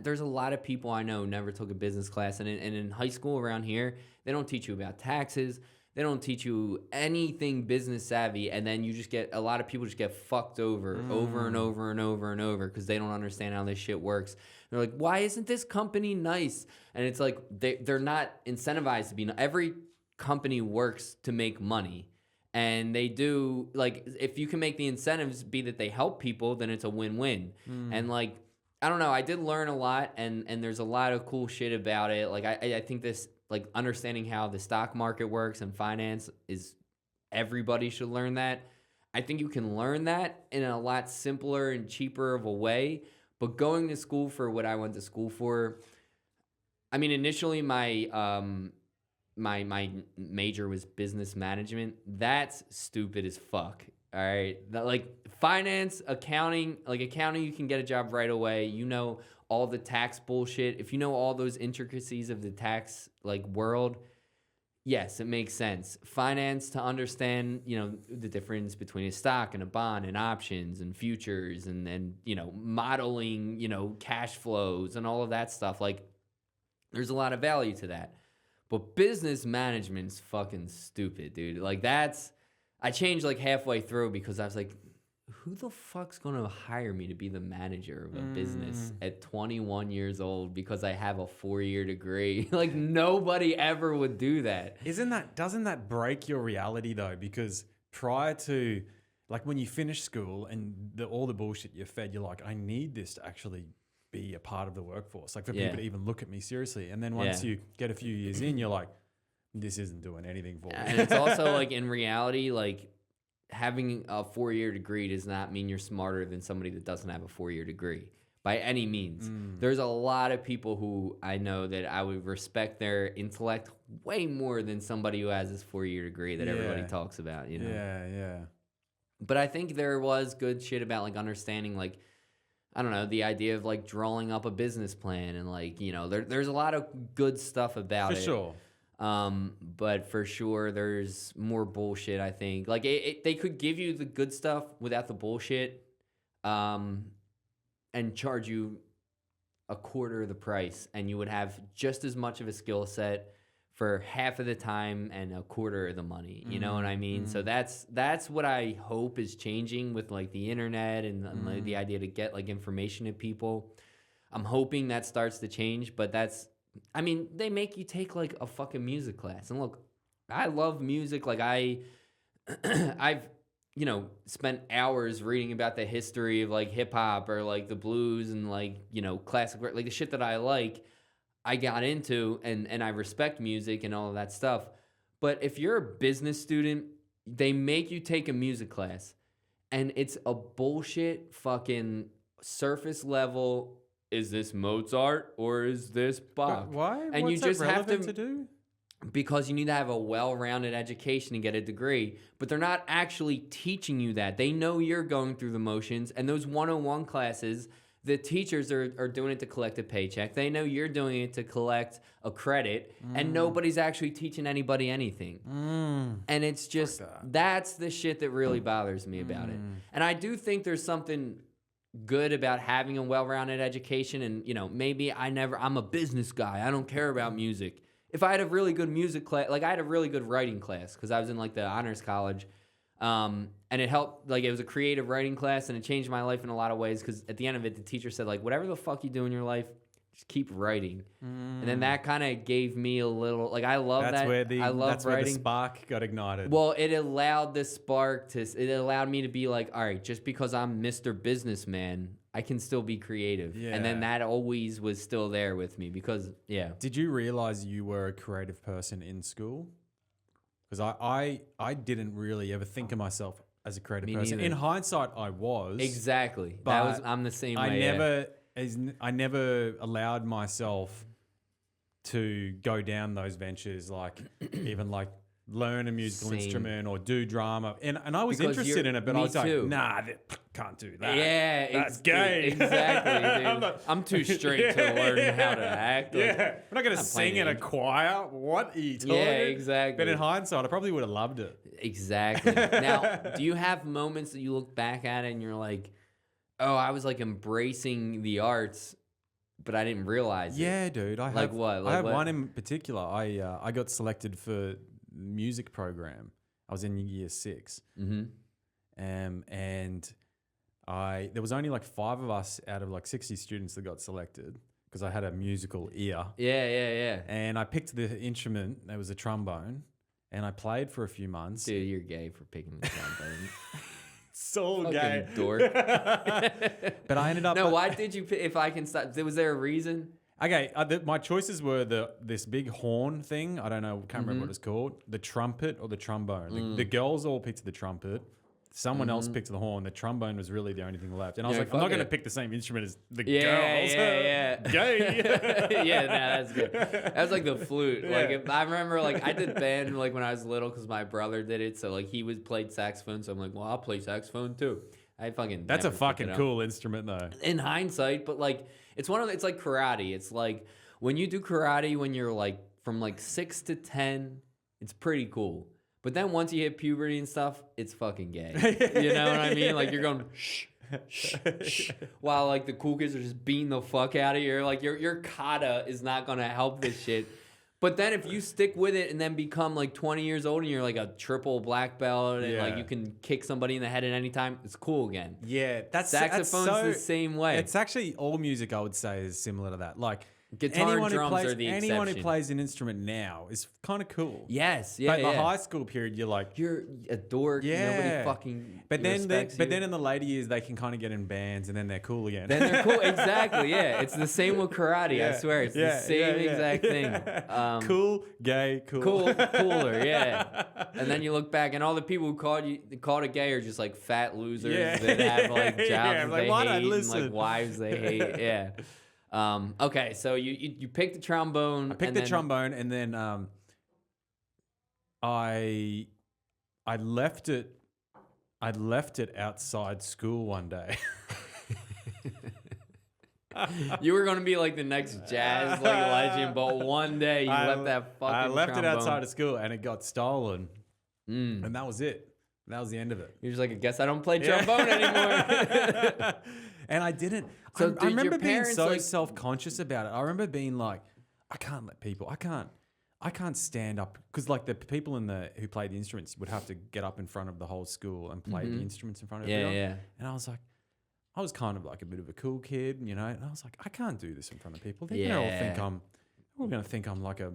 [SPEAKER 2] there's a lot of people I know who never took a business class, and in high school around here, they don't teach you about taxes. They don't teach you anything business savvy, and then a lot of people just get fucked over and over and over and over because they don't understand how this shit works. They're like, why isn't this company nice? And it's like, they're not incentivized to be nice. Every company works to make money, and they do, like, if you can make the incentives be that they help people, then it's a win-win. And like, I don't know, I did learn a lot, and there's a lot of cool shit about it. Like, I think this, like, understanding how the stock market works and finance is, everybody should learn that. I think you can learn that in a lot simpler and cheaper of a way. But going to school for what I went to school for, I mean, initially my my major was business management. That's stupid as fuck. All right, like finance, accounting, you can get a job right away. You know all the tax bullshit. If you know all those intricacies of the tax world, yes, it makes sense. Finance, to understand, the difference between a stock and a bond and options and futures and modeling, cash flows and all of that stuff. Like, there's a lot of value to that. But business management's fucking stupid, dude. Like, I changed like halfway through because I was like, who the fuck's gonna hire me to be the manager of a business at 21 years old because I have a 4-year degree? Like nobody ever would do that.
[SPEAKER 1] Doesn't that break your reality though? Because prior to, like, when you finish school and all the bullshit you're fed, you're like, I need this to actually be a part of the workforce. Like for people to even look at me seriously. And then once you get a few years in, you're like, this isn't doing anything for me.
[SPEAKER 2] And it's also like in reality, like having a 4-year degree does not mean you're smarter than somebody that doesn't have a 4-year degree by any means. There's a lot of people who I know that I would respect their intellect way more than somebody who has this 4-year degree that everybody talks about, you know?
[SPEAKER 1] Yeah.
[SPEAKER 2] But I think there was good shit about like understanding, like, I don't know, the idea of like drawing up a business plan and like, you know, there's a lot of good stuff about it.
[SPEAKER 1] For sure.
[SPEAKER 2] But for sure, there's more bullshit, I think. Like, they could give you the good stuff without the bullshit, and charge you a quarter of the price, and you would have just as much of a skill set for half of the time and a quarter of the money. You know what I mean? So that's what I hope is changing with like the internet and like, the idea to get like information to people. I'm hoping that starts to change, but I mean, they make you take like a fucking music class. And look, I love music. Like I've, you know, spent hours reading about the history of like hip hop or like the blues and like, you know, classic, like the shit that I like, I got into and I respect music and all of that stuff. But if you're a business student, they make you take a music class and it's a bullshit fucking surface level. Is this Mozart or is this Bach?
[SPEAKER 1] But why?
[SPEAKER 2] And
[SPEAKER 1] What's
[SPEAKER 2] you just
[SPEAKER 1] that
[SPEAKER 2] have
[SPEAKER 1] relevant to do?
[SPEAKER 2] Because you need to have a well-rounded education to get a degree, but they're not actually teaching you that. They know you're going through the motions, and those 101 classes, the teachers are doing it to collect a paycheck. They know you're doing it to collect a credit, and nobody's actually teaching anybody anything. And it's just, that's the shit that really bothers me about it. And I do think there's something good about having a well-rounded education, and, you know, maybe I'm a business guy. I don't care about music. If I had a really good music class, like I had a really good writing class because I was in like the honors college, and it helped, like it was a creative writing class and it changed my life in a lot of ways because at the end of it, the teacher said like, whatever the fuck you do in your life, just keep writing. And then that kind of gave me a little, like I love that. I love
[SPEAKER 1] that's
[SPEAKER 2] writing.
[SPEAKER 1] where the spark got ignited.
[SPEAKER 2] Well, it allowed the spark it allowed me to be like, all right, just because I'm Mr. Businessman, I can still be creative.
[SPEAKER 1] Yeah.
[SPEAKER 2] And then that always was still there with me because,
[SPEAKER 1] Did you realize you were a creative person in school? Because I didn't really ever think of myself as a creative person.
[SPEAKER 2] Neither.
[SPEAKER 1] In hindsight, I was.
[SPEAKER 2] Exactly.
[SPEAKER 1] But
[SPEAKER 2] I'm the same way.
[SPEAKER 1] I never allowed myself to go down those ventures, like even like learn a musical instrument or do drama. And I was interested in it, but I was like, nah, can't do that.
[SPEAKER 2] Yeah,
[SPEAKER 1] that's gay.
[SPEAKER 2] Exactly, dude. I'm too straight to learn how to act. Like,
[SPEAKER 1] I'm not going to sing in a choir. What are you talking?
[SPEAKER 2] Yeah, exactly.
[SPEAKER 1] But in hindsight, I probably would have loved it.
[SPEAKER 2] Exactly. Now, do you have moments that you look back at it and you're like, oh, I was like embracing the arts, but I didn't realize it?
[SPEAKER 1] Yeah, dude. I have
[SPEAKER 2] what?
[SPEAKER 1] one in particular. I got selected for music program. I was in year 6. And there was only like 5 of us out of like 60 students that got selected because I had a musical ear.
[SPEAKER 2] Yeah.
[SPEAKER 1] And I picked the instrument. It was a trombone. And I played for a few months.
[SPEAKER 2] Dude, you're gay for picking the trombone.
[SPEAKER 1] So gay.
[SPEAKER 2] Dork.
[SPEAKER 1] But I ended up...
[SPEAKER 2] No, why did you pick... If I can stop... Was there a reason?
[SPEAKER 1] Okay, my choices were this big horn thing. I don't know, can't remember what it's called. The trumpet or the trombone. The girls all picked the trumpet. Someone else picked the horn. The trombone was really the only thing left. And I was like, I'm not going to pick the same instrument as the girls.
[SPEAKER 2] Yeah.
[SPEAKER 1] Gay.
[SPEAKER 2] Yeah, that's good. That was like the flute.
[SPEAKER 1] Yeah.
[SPEAKER 2] Like I remember, like I did band like when I was little because my brother did it. So like he played saxophone. So I'm like, well, I'll play saxophone too.
[SPEAKER 1] That's a fucking cool instrument though.
[SPEAKER 2] In hindsight, but like it's like karate. It's like when you do karate when you're like from like 6 to 10, it's pretty cool. But then once you hit puberty and stuff, it's fucking gay. You know what I mean? Like you're going shh, shh, shh, while like the cool kids are just beating the fuck out of you. Like your kata is not gonna help this shit. But then if you stick with it and then become like 20 years old and you're like a triple black belt and like you can kick somebody in the head at any time, it's cool again.
[SPEAKER 1] Yeah,
[SPEAKER 2] Saxophone's the same way.
[SPEAKER 1] It's actually all music, I would say, is similar to that. Like
[SPEAKER 2] guitar and drums are the exception.
[SPEAKER 1] Anyone who plays an instrument now is kind of cool.
[SPEAKER 2] Yes, yeah,
[SPEAKER 1] But the high school period, you're
[SPEAKER 2] a dork.
[SPEAKER 1] Yeah.
[SPEAKER 2] Nobody fucking
[SPEAKER 1] But
[SPEAKER 2] respects
[SPEAKER 1] then
[SPEAKER 2] you.
[SPEAKER 1] in the later years, they can kind of get in bands, and then they're cool again.
[SPEAKER 2] Then they're cool. Exactly. Yeah, it's the same with karate. I swear, it's the same exact thing.
[SPEAKER 1] Cool, gay, cool,
[SPEAKER 2] cooler. Yeah. And then you look back, and all the people who called it gay are just like fat losers that have like jobs they hate and like wives they hate. Yeah. Okay, so you picked the trombone.
[SPEAKER 1] I picked the trombone, and then I left it. I left it outside school one day.
[SPEAKER 2] You were gonna be like the next jazz like legend, but one day you left that fucking.
[SPEAKER 1] I left
[SPEAKER 2] trombone.
[SPEAKER 1] it outside of school, and it got stolen, and that was it. That was the end of it.
[SPEAKER 2] You're just like, I guess I don't play trombone anymore.
[SPEAKER 1] And I didn't.
[SPEAKER 2] So
[SPEAKER 1] I remember being so
[SPEAKER 2] like,
[SPEAKER 1] self-conscious about it. I remember being like, I can't let people. I can't stand up because like the people who played the instruments would have to get up in front of the whole school and play the instruments in front of everyone.
[SPEAKER 2] Yeah.
[SPEAKER 1] And I was like, I was kind of like a bit of a cool kid, you know. And I was like, I can't do this in front of people. They're gonna think I'm like a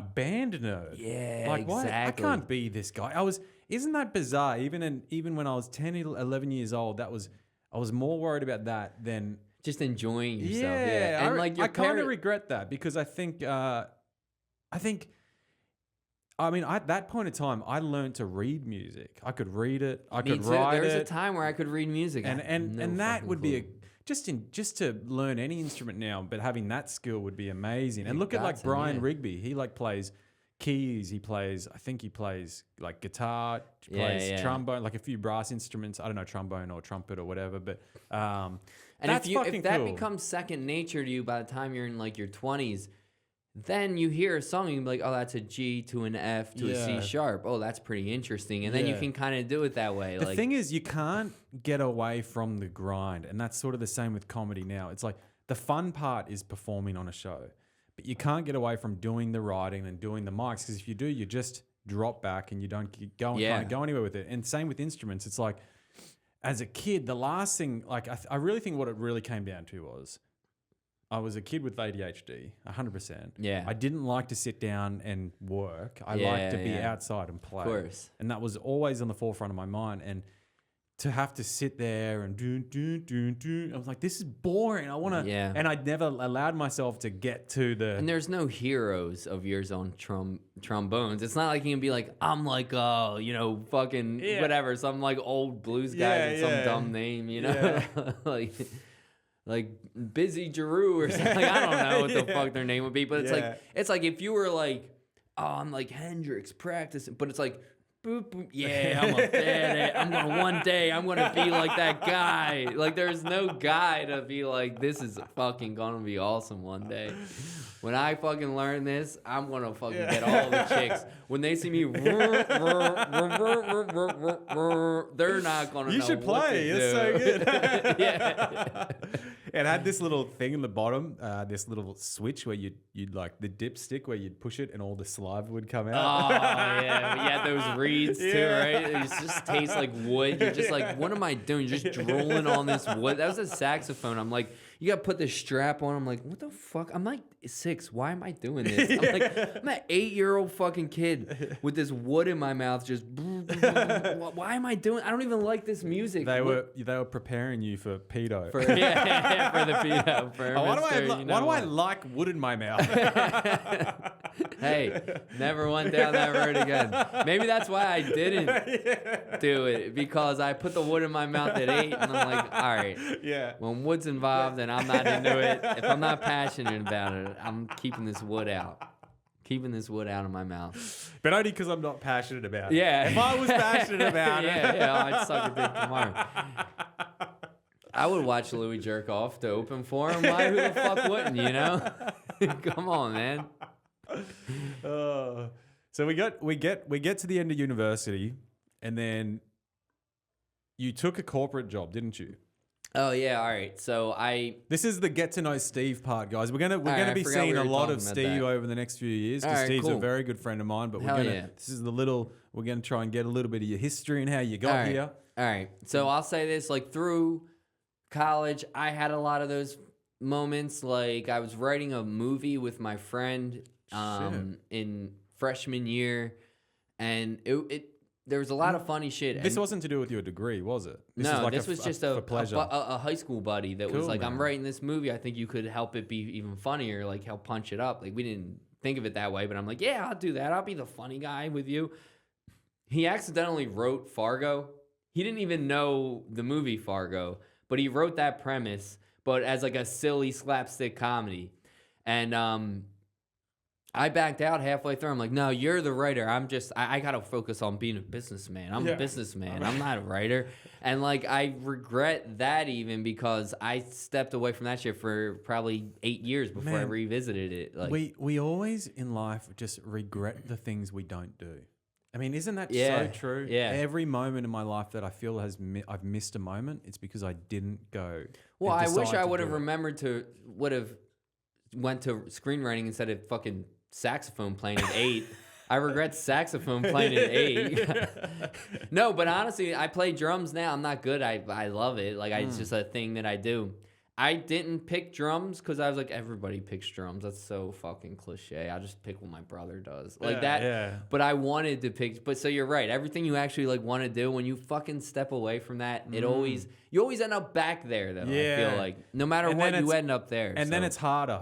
[SPEAKER 1] band nerd.
[SPEAKER 2] Yeah,
[SPEAKER 1] like
[SPEAKER 2] exactly.
[SPEAKER 1] what? I can't be this guy. Isn't that bizarre? Even when I was 10, 11 years old, I was more worried about that than
[SPEAKER 2] just enjoying yourself.
[SPEAKER 1] Yeah,
[SPEAKER 2] and like
[SPEAKER 1] I kind of regret that because I think at that point in time, I learned to read music. I could read it. I could write it.
[SPEAKER 2] There was a time where I could read music,
[SPEAKER 1] and that would be just to learn any instrument now. But having that skill would be amazing. And look at like Brian Rigby. He like plays keys. I think he plays like guitar. He plays trombone, like a few brass instruments. I don't know, trombone or trumpet or whatever. But
[SPEAKER 2] and
[SPEAKER 1] that's
[SPEAKER 2] if that
[SPEAKER 1] cool.
[SPEAKER 2] becomes second nature to you by the time you're in like your 20s, then you hear a song and you're like, oh, that's a G to an F to a C sharp. Oh, that's pretty interesting. And then you can kind of do it that way.
[SPEAKER 1] The thing is, you can't get away from the grind. And that's sort of the same with comedy now. It's like the fun part is performing on a show. But you can't get away from doing the writing and doing the mics because if you do, you just drop back and you don't go anywhere with it. And same with instruments. It's like, as a kid, the last thing, like I really think what it really came down to was I was a kid with ADHD, 100%.
[SPEAKER 2] Yeah.
[SPEAKER 1] I didn't like to sit down and work. I liked to be outside and play.
[SPEAKER 2] Of course.
[SPEAKER 1] And that was always on the forefront of my mind. And to have to sit there and do, I was like, this is boring. I want to, and I'd never allowed myself to get to the.
[SPEAKER 2] And there's no heroes of yours on trombones. It's not like you can be like, I'm like, fucking whatever, some like old blues guy with some dumb name, you know, like Busy Giroux or something. I don't know what the fuck their name would be, but it's like if you were like, oh, I'm like Hendrix practicing, but it's like. Boop, boop. Yeah, I'm a badass. One day I'm gonna be like that guy. Like there's no guy to be like, this is fucking gonna be awesome one day. When I fucking learn this, I'm gonna fucking get all the chicks. When they see me, they're not gonna.
[SPEAKER 1] You
[SPEAKER 2] know
[SPEAKER 1] should
[SPEAKER 2] what
[SPEAKER 1] play.
[SPEAKER 2] to
[SPEAKER 1] It's
[SPEAKER 2] do.
[SPEAKER 1] so good.
[SPEAKER 2] Yeah.
[SPEAKER 1] It had this little thing in the bottom, this little switch where you'd like the dipstick where you'd push it and all the saliva would come out.
[SPEAKER 2] Oh yeah, those reeds too, right? It just tastes like wood. You're just like, what am I doing? Just drooling on this wood. That was a saxophone. I'm like, you gotta put this strap on. I'm like, what the fuck? I'm like 6. Why am I doing this? I'm like, I'm an 8-year-old fucking kid with this wood in my mouth. Just why am I doing? I don't even like this music.
[SPEAKER 1] They were preparing you for pedo.
[SPEAKER 2] For the pedo.
[SPEAKER 1] Why do I like wood in my mouth?
[SPEAKER 2] Hey, never went down that road again. Maybe that's why I didn't do it, because I put the wood in my mouth at 8 and I'm like, all right, when wood's involved and I'm not into it, if I'm not passionate about it, I'm keeping this wood out. Keeping this wood out of my mouth.
[SPEAKER 1] But only because I'm not passionate about it.
[SPEAKER 2] Yeah.
[SPEAKER 1] If I was passionate about it.
[SPEAKER 2] I'd suck a dick tomorrow. I would watch Louis jerk off to open for him. Why? Who the fuck wouldn't, you know? Come on, man.
[SPEAKER 1] So we get to the end of university, and then you took a corporate job, didn't you?
[SPEAKER 2] Oh yeah, all right. So
[SPEAKER 1] This is the get to know Steve part, guys. We're gonna
[SPEAKER 2] right,
[SPEAKER 1] be
[SPEAKER 2] I forgot
[SPEAKER 1] seeing
[SPEAKER 2] we
[SPEAKER 1] a
[SPEAKER 2] were
[SPEAKER 1] lot
[SPEAKER 2] talking
[SPEAKER 1] of
[SPEAKER 2] about
[SPEAKER 1] Steve
[SPEAKER 2] that.
[SPEAKER 1] over the next few years
[SPEAKER 2] All
[SPEAKER 1] because
[SPEAKER 2] right,
[SPEAKER 1] Steve's a
[SPEAKER 2] cool.
[SPEAKER 1] very good friend of mine. But
[SPEAKER 2] Hell yeah.
[SPEAKER 1] this is we're gonna try and get a little bit of your history and how you
[SPEAKER 2] All
[SPEAKER 1] got
[SPEAKER 2] right.
[SPEAKER 1] here.
[SPEAKER 2] All right. So I'll say this: like through college, I had a lot of those moments. Like I was writing a movie with my friend in freshman year, and it there was a lot of funny shit.
[SPEAKER 1] This
[SPEAKER 2] and
[SPEAKER 1] wasn't to do with your degree, was it? This
[SPEAKER 2] no,
[SPEAKER 1] was
[SPEAKER 2] this was just
[SPEAKER 1] for pleasure.
[SPEAKER 2] a high school buddy that was
[SPEAKER 1] Cool,
[SPEAKER 2] like, I'm
[SPEAKER 1] man.
[SPEAKER 2] writing this movie. I think you could help it be even funnier, like help punch it up. Like we didn't think of it that way, but I'm like, yeah, I'll do that. I'll be the funny guy with you. He accidentally wrote Fargo. He didn't even know the movie Fargo, but he wrote that premise, but as like a silly slapstick comedy. And I backed out halfway through. I'm like, no, you're the writer. I got to focus on being a businessman. I'm a businessman. I'm not a writer. And like, I regret that even because I stepped away from that shit for probably 8 years before I revisited it. Like,
[SPEAKER 1] we always in life just regret the things we don't do. I mean, isn't that
[SPEAKER 2] Yeah,
[SPEAKER 1] so true?
[SPEAKER 2] yeah.
[SPEAKER 1] Every moment in my life that I feel I've missed a moment, it's because I didn't go.
[SPEAKER 2] well,
[SPEAKER 1] and
[SPEAKER 2] I wish
[SPEAKER 1] decide
[SPEAKER 2] I
[SPEAKER 1] to
[SPEAKER 2] would have
[SPEAKER 1] do it.
[SPEAKER 2] remembered went to screenwriting instead of fucking saxophone playing at 8. I regret saxophone playing at 8. No, but honestly, I play drums now. I'm not good. I love it. Like it's just a thing that I do. I didn't pick drums because I was like, everybody picks drums. That's so fucking cliche. I'll just pick what my brother does. Like that.
[SPEAKER 1] Yeah.
[SPEAKER 2] But I wanted to pick. But so you're right. Everything you actually like want to do, when you fucking step away from that, you always end up back there though. I feel like no matter
[SPEAKER 1] And
[SPEAKER 2] what,
[SPEAKER 1] then
[SPEAKER 2] you
[SPEAKER 1] it's-
[SPEAKER 2] end up there.
[SPEAKER 1] And then
[SPEAKER 2] so.
[SPEAKER 1] it's harder.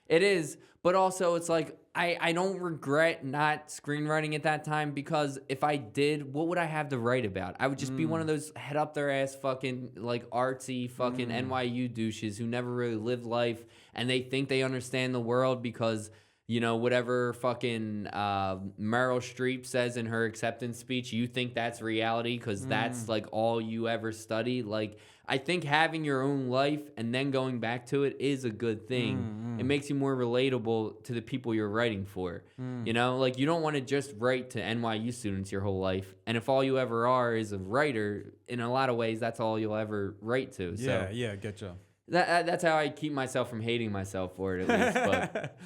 [SPEAKER 2] It is, but also it's like I don't regret not screenwriting at that time because if I did, what would I have to write about? I would just be one of those head up their ass fucking like artsy fucking NYU douches who never really lived life and they think they understand the world because you know whatever fucking Meryl Streep says in her acceptance speech, you think that's reality because that's like all you ever studied. Like I think having your own life and then going back to it is a good thing. It makes you more relatable to the people you're writing for. You know, like you don't want to just write to NYU students your whole life. And if all you ever are is a writer, in a lot of ways, that's all you'll ever write to. So
[SPEAKER 1] Getcha.
[SPEAKER 2] that's how I keep myself from hating myself for it, at least. But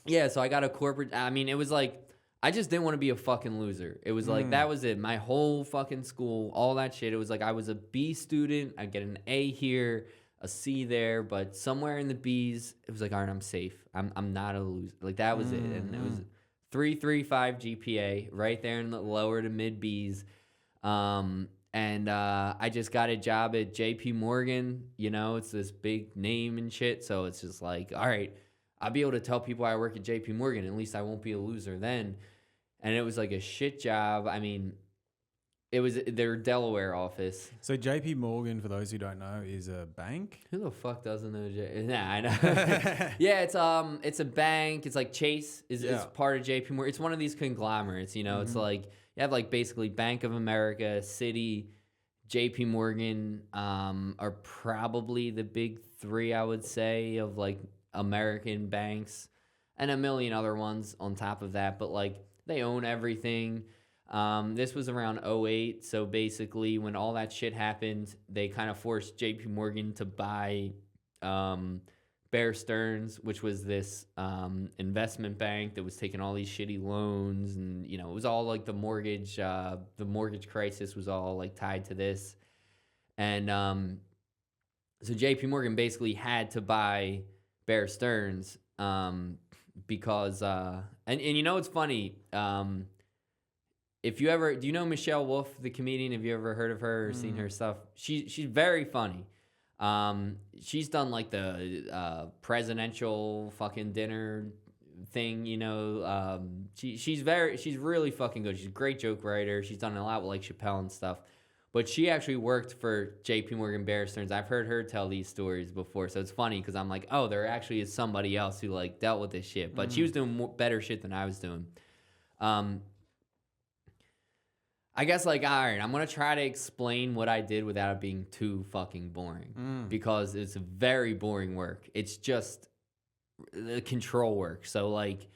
[SPEAKER 2] yeah, so I got a corporate. I mean, it was like I just didn't want to be a fucking loser. It was like, that was it. My whole fucking school, all that shit. It was like I was a B student. I get an A here, a C there, but somewhere in the B's, it was like, all right, I'm safe. I'm not a loser. Like that was it. And it was 3.35 GPA right there in the lower to mid B's. And I just got a job at JP Morgan. You know, it's this big name and shit. So it's just like, all right, I'll be able to tell people I work at JP Morgan. At least I won't be a loser then. And it was like a shit job. I mean, it was their Delaware office.
[SPEAKER 1] So JP Morgan, for those who don't know, is a bank.
[SPEAKER 2] Who the fuck doesn't know Nah, I know. Yeah, it's a bank. It's like Chase is part of JP Morgan. It's one of these conglomerates, you know. It's like you have like basically Bank of America, Citi, JP Morgan are probably the big three, I would say, of like American banks, and a million other ones on top of that. But like they own everything. This was around 2008, so basically when all that shit happened, they kind of forced JP Morgan to buy Bear Stearns, which was this investment bank that was taking all these shitty loans, and you know it was all like the mortgage crisis was all like tied to this, and so JP Morgan basically had to buy Bear Stearns because and you know it's funny. If you ever, do you know Michelle Wolf, the comedian? Have you ever heard of her or seen her stuff? She's very funny. She's done like the presidential fucking dinner thing, you know. She's really fucking good. She's a great joke writer. She's done a lot with like Chappelle and stuff. But she actually worked for JP Morgan Bear Stearns. I've heard her tell these stories before, so it's funny because I'm like, oh, there actually is somebody else who like dealt with this shit. But she was doing better shit than I was doing. I guess like, all right, I'm going to try to explain what I did without it being too fucking boring because it's very boring work. It's just the control work. So like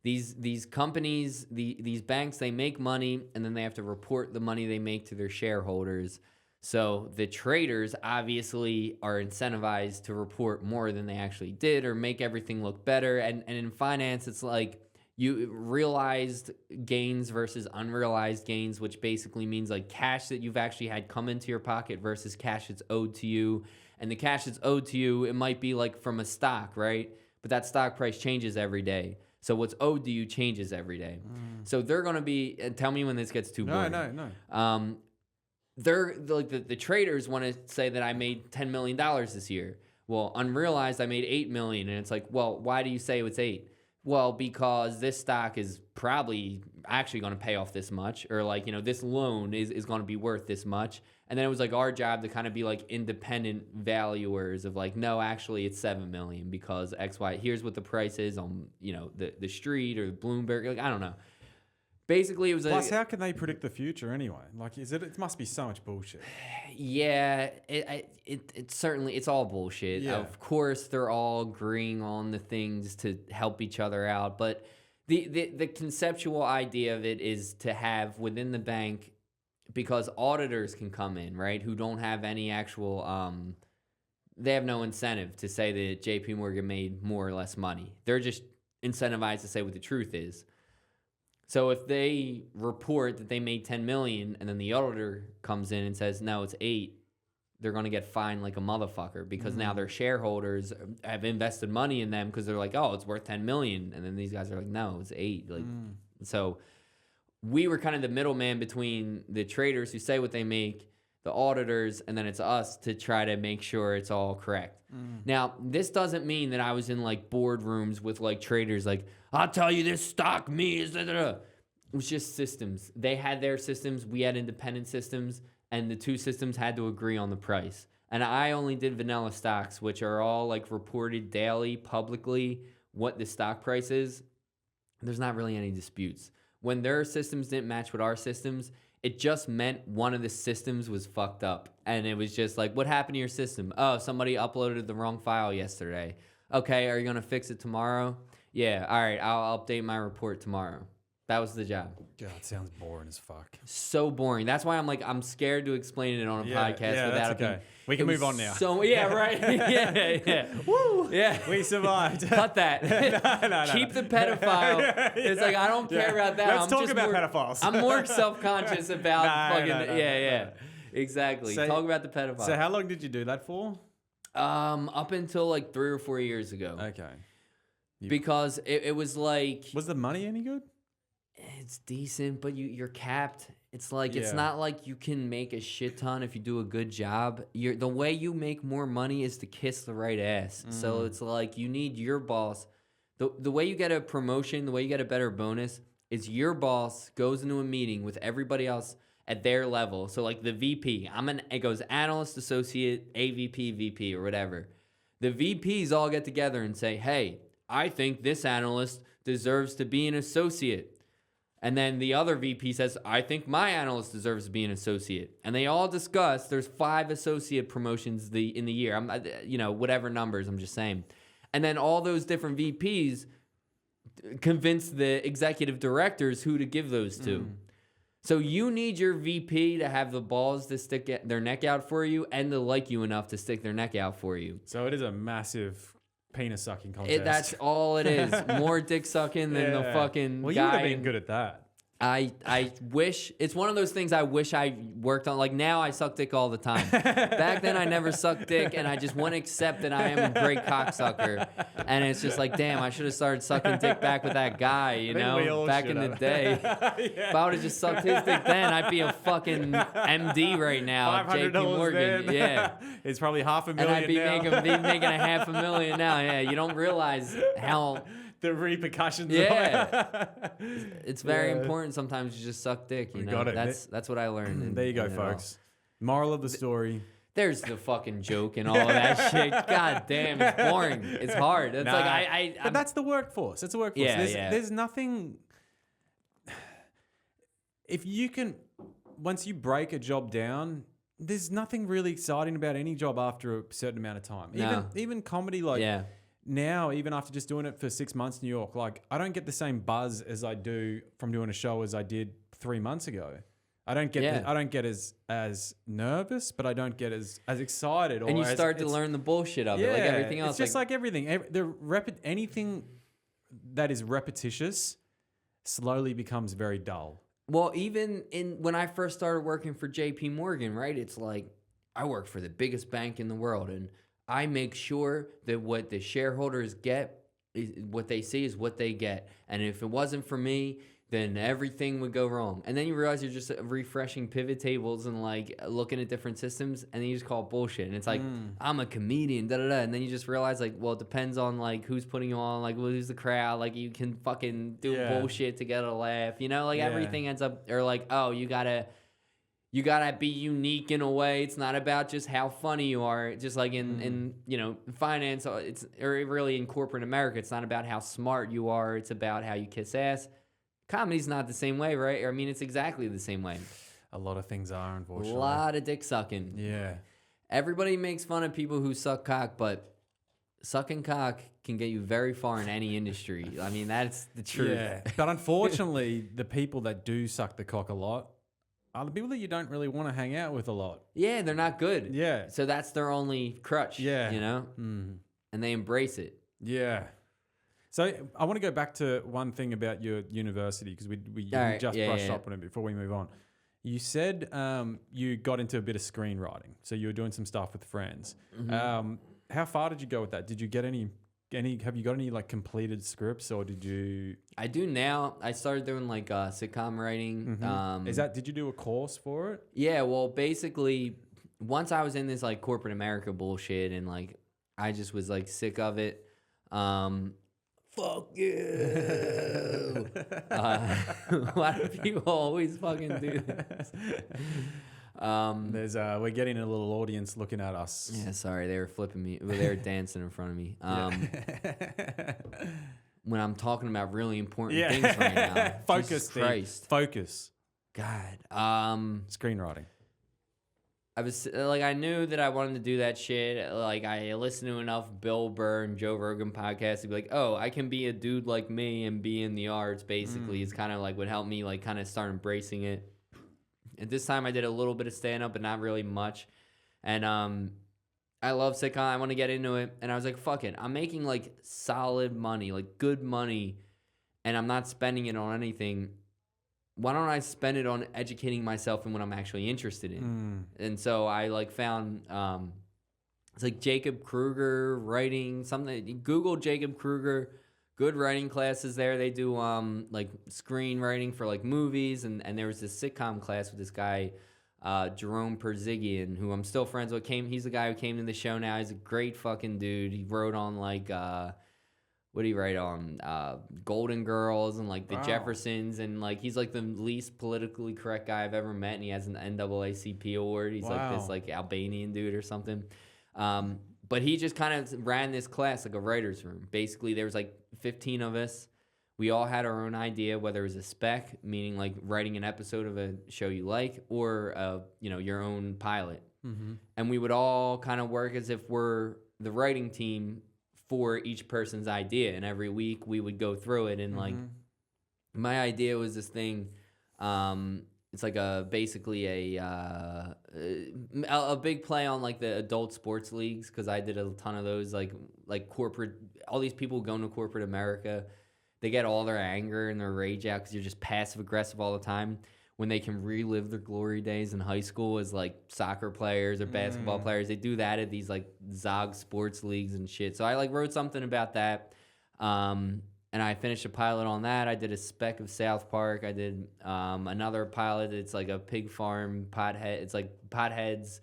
[SPEAKER 2] these companies, these banks, they make money and then they have to report the money they make to their shareholders. So the traders obviously are incentivized to report more than they actually did or make everything look better. And in finance, it's like you realized gains versus unrealized gains, which basically means like cash that you've actually had come into your pocket versus cash that's owed to you. And the cash that's owed to you, it might be like from a stock, right? But that stock price changes every day. So what's owed to you changes every day. So they're going to be, and tell me when this gets too boring.
[SPEAKER 1] No.
[SPEAKER 2] They're like the traders want to say that I made $10 million this year. Well, unrealized, I made $8 million. And it's like, well, why do you say it's 8? Well, because this stock is probably actually going to pay off this much, or like, you know, this loan is going to be worth this much. And then it was like our job to kind of be like independent valuers of like, no, actually it's 7 million because X, Y, here's what the price is on, you know, the street or Bloomberg. Like, I don't know. Basically, it was
[SPEAKER 1] Plus, how can they predict the future anyway? Like, it must be so much bullshit.
[SPEAKER 2] Yeah, it certainly, it's all bullshit.
[SPEAKER 1] Yeah.
[SPEAKER 2] Of course, they're all agreeing on the things to help each other out, but the conceptual idea of it is to have within the bank, because auditors can come in, right, who don't have any actual, they have no incentive to say that JP Morgan made more or less money. They're just incentivized to say what the truth is. So if they report that they made 10 million and then the auditor comes in and says, no, it's 8, they're going to get fined like a motherfucker because now their shareholders have invested money in them because they're like, oh, it's worth 10 million. And then these guys are like, no, it's 8. Like, so we were kind of the middleman between the traders who say what they make, the auditors, and then it's us to try to make sure it's all correct. Now, this doesn't mean that I was in like boardrooms with like traders like, I'll tell you this stock means da, da, da. It was just systems. They had their systems, we had independent systems, and the two systems had to agree on the price. And I only did vanilla stocks, which are all like reported daily, publicly, what the stock price is. There's not really any disputes. When their systems didn't match with our systems, it just meant one of the systems was fucked up. And it was just like, what happened to your system? Oh, somebody uploaded the wrong file yesterday. Okay, are you going to fix it tomorrow? Yeah, all right, I'll update my report tomorrow. That was the job.
[SPEAKER 1] God, it sounds boring as fuck.
[SPEAKER 2] So boring. That's why I'm scared to explain it on a podcast without
[SPEAKER 1] that's okay. We can move on now.
[SPEAKER 2] So yeah, right. yeah. Woo. Yeah.
[SPEAKER 1] We survived.
[SPEAKER 2] Cut that.
[SPEAKER 1] No.
[SPEAKER 2] Keep the pedophile.
[SPEAKER 1] Yeah.
[SPEAKER 2] It's like I don't care about that.
[SPEAKER 1] Let's talk about pedophiles.
[SPEAKER 2] I'm more self-conscious about fucking
[SPEAKER 1] No.
[SPEAKER 2] yeah. Exactly.
[SPEAKER 1] So-
[SPEAKER 2] Talk about the pedophile.
[SPEAKER 1] So how long did you do that for?
[SPEAKER 2] Up until like 3 or 4 years ago.
[SPEAKER 1] Okay.
[SPEAKER 2] Because it was like
[SPEAKER 1] Was the money any good?
[SPEAKER 2] it's decent, but you're capped. It's like it's
[SPEAKER 1] Yeah.
[SPEAKER 2] not like you can make a shit ton if you do a good job. The way you make more money is to kiss the right ass. So it's like you need your boss. The way you get a promotion, the way you get a better bonus is your boss goes into a meeting with everybody else at their level. So like the VP, it goes analyst, associate, AVP, VP, or whatever. The VPs all get together and say, hey, I think this analyst deserves to be an associate. And then the other VP says, I think my analyst deserves to be an associate. And they all discuss, there's 5 associate promotions in the year. Whatever numbers, I'm just saying. And then all those different VPs convince the executive directors who to give those to. So you need your VP to have the balls to stick their neck out for you and to like you enough to stick their neck out for you.
[SPEAKER 1] So it is a massive penis sucking contest.
[SPEAKER 2] That's all it is. More dick sucking than the fucking
[SPEAKER 1] Well,
[SPEAKER 2] guy.
[SPEAKER 1] you would have been good at that.
[SPEAKER 2] I wish it's one of those things I wish I worked on. Like now I suck dick all the time. Back then I never sucked dick and I just want to accept that I am a great cocksucker. And it's just like, damn, I should have started sucking dick back with that guy, you know, back in the day. If I would have just sucked his dick then, I'd be a fucking MD right now at JP Morgan.
[SPEAKER 1] Then.
[SPEAKER 2] Yeah.
[SPEAKER 1] It's probably $500,000
[SPEAKER 2] And I'd be
[SPEAKER 1] now.
[SPEAKER 2] making $500,000 now. Yeah, you don't realize how
[SPEAKER 1] the repercussions.
[SPEAKER 2] Yeah. It's very important sometimes to just suck dick, you know.
[SPEAKER 1] Got it.
[SPEAKER 2] That's what I learned.
[SPEAKER 1] There you go, folks. Moral of the story.
[SPEAKER 2] There's the fucking joke and all of that shit. God damn, it's boring. It's hard. It's like
[SPEAKER 1] but that's the workforce. It's a workforce.
[SPEAKER 2] Yeah,
[SPEAKER 1] There's nothing. If you can, once you break a job down, there's nothing really exciting about any job after a certain amount of time. Even comedy, like now, even after just doing it for 6 months in New York, like I don't get the same buzz as I do from doing a show as I did 3 months ago. I don't get
[SPEAKER 2] Yeah.
[SPEAKER 1] I don't get as nervous, but I don't get as excited. Or
[SPEAKER 2] And you
[SPEAKER 1] as,
[SPEAKER 2] start to learn the bullshit of it, like everything else.
[SPEAKER 1] It's just like everything. Anything that is repetitious slowly becomes very dull.
[SPEAKER 2] Well, even when I first started working for JP Morgan, right? It's like I work for the biggest bank in the world, and I make sure that what the shareholders get, what they see is what they get. And if it wasn't for me, then everything would go wrong. And then you realize you're just refreshing pivot tables and like looking at different systems, and then you just call it bullshit. And it's like, I'm a comedian, da da da. And then you just realize like, well, it depends on like who's putting you on, like who's the crowd. Like you can fucking do bullshit to get a laugh, you know? Like everything ends up, or like, oh, you gotta be unique in a way. It's not about just how funny you are. Just like in finance, or really in corporate America, it's not about how smart you are. It's about how you kiss ass. Comedy's not the same way, right? I mean, it's exactly the same way.
[SPEAKER 1] A lot of things are, unfortunately.
[SPEAKER 2] A lot of dick sucking.
[SPEAKER 1] Yeah.
[SPEAKER 2] Everybody makes fun of people who suck cock, but sucking cock can get you very far in any industry. I mean, that's the truth.
[SPEAKER 1] Yeah. But unfortunately, the people that do suck the cock a lot are the people that you don't really want to hang out with a lot.
[SPEAKER 2] Yeah, they're not good.
[SPEAKER 1] Yeah.
[SPEAKER 2] So that's their only crutch.
[SPEAKER 1] Yeah.
[SPEAKER 2] You know? And they embrace it.
[SPEAKER 1] Yeah. So I want to go back to one thing about your university, because we just brushed up on it before we move on. You said you got into a bit of screenwriting, so you were doing some stuff with friends. How far did you go with that? Did you get any? Have you got any like completed scripts, or did you?
[SPEAKER 2] I do now. I started doing like sitcom writing.
[SPEAKER 1] Did you do a course for it?
[SPEAKER 2] Yeah. Well, basically, once I was in this like corporate America bullshit, and like I just was like sick of it. Fuck you. Why do people always fucking do this?
[SPEAKER 1] We're getting a little audience looking at us.
[SPEAKER 2] Yeah, sorry, they were flipping me. They were dancing in front of me. When I'm talking about really important things right now.
[SPEAKER 1] Focus,
[SPEAKER 2] Jesus Christ.
[SPEAKER 1] Focus.
[SPEAKER 2] God.
[SPEAKER 1] Screenwriting.
[SPEAKER 2] I was like, I knew that I wanted to do that shit. Like, I listened to enough Bill Burr and Joe Rogan podcasts to be like, oh, I can be a dude like me and be in the arts. Basically, it's kind of like what helped me like kind of start embracing it. At this time, I did a little bit of stand up, but not really much. And I love sitcom. I want to get into it, and I was like, fuck it. I'm making like solid money, like good money, and I'm not spending it on anything. Why don't I spend it on educating myself in what I'm actually interested in? And so I like found, it's like Jacob Kruger writing something. Google Jacob Kruger, good writing classes there. They do like screenwriting for like movies. And there was this sitcom class with this guy, Jerome Perzigian, who I'm still friends with. He's the guy who came to the show now. He's a great fucking dude. He wrote on like, what did he write on? Golden Girls and like the Jeffersons, and like he's like the least politically correct guy I've ever met, and he has an NAACP award. He's like this like Albanian dude or something. But he just kind of ran this class like a writer's room. Basically, there was like 15 of us. We all had our own idea, whether it was a spec, meaning like writing an episode of a show you like, or your own pilot. And we would all kind of work as if we're the writing team for each person's idea, and every week we would go through it. And like my idea was this thing, it's like basically a big play on like the adult sports leagues, because I did a ton of those, like corporate, all these people going to corporate America, they get all their anger and their rage out because you're just passive aggressive all the time, when they can relive their glory days in high school as like soccer players or basketball players. They do that at these like Zog sports leagues and shit. So I like wrote something about that. And I finished a pilot on that. I did a spec of South Park. I did another pilot. It's like a pig farm pothead. It's like potheads.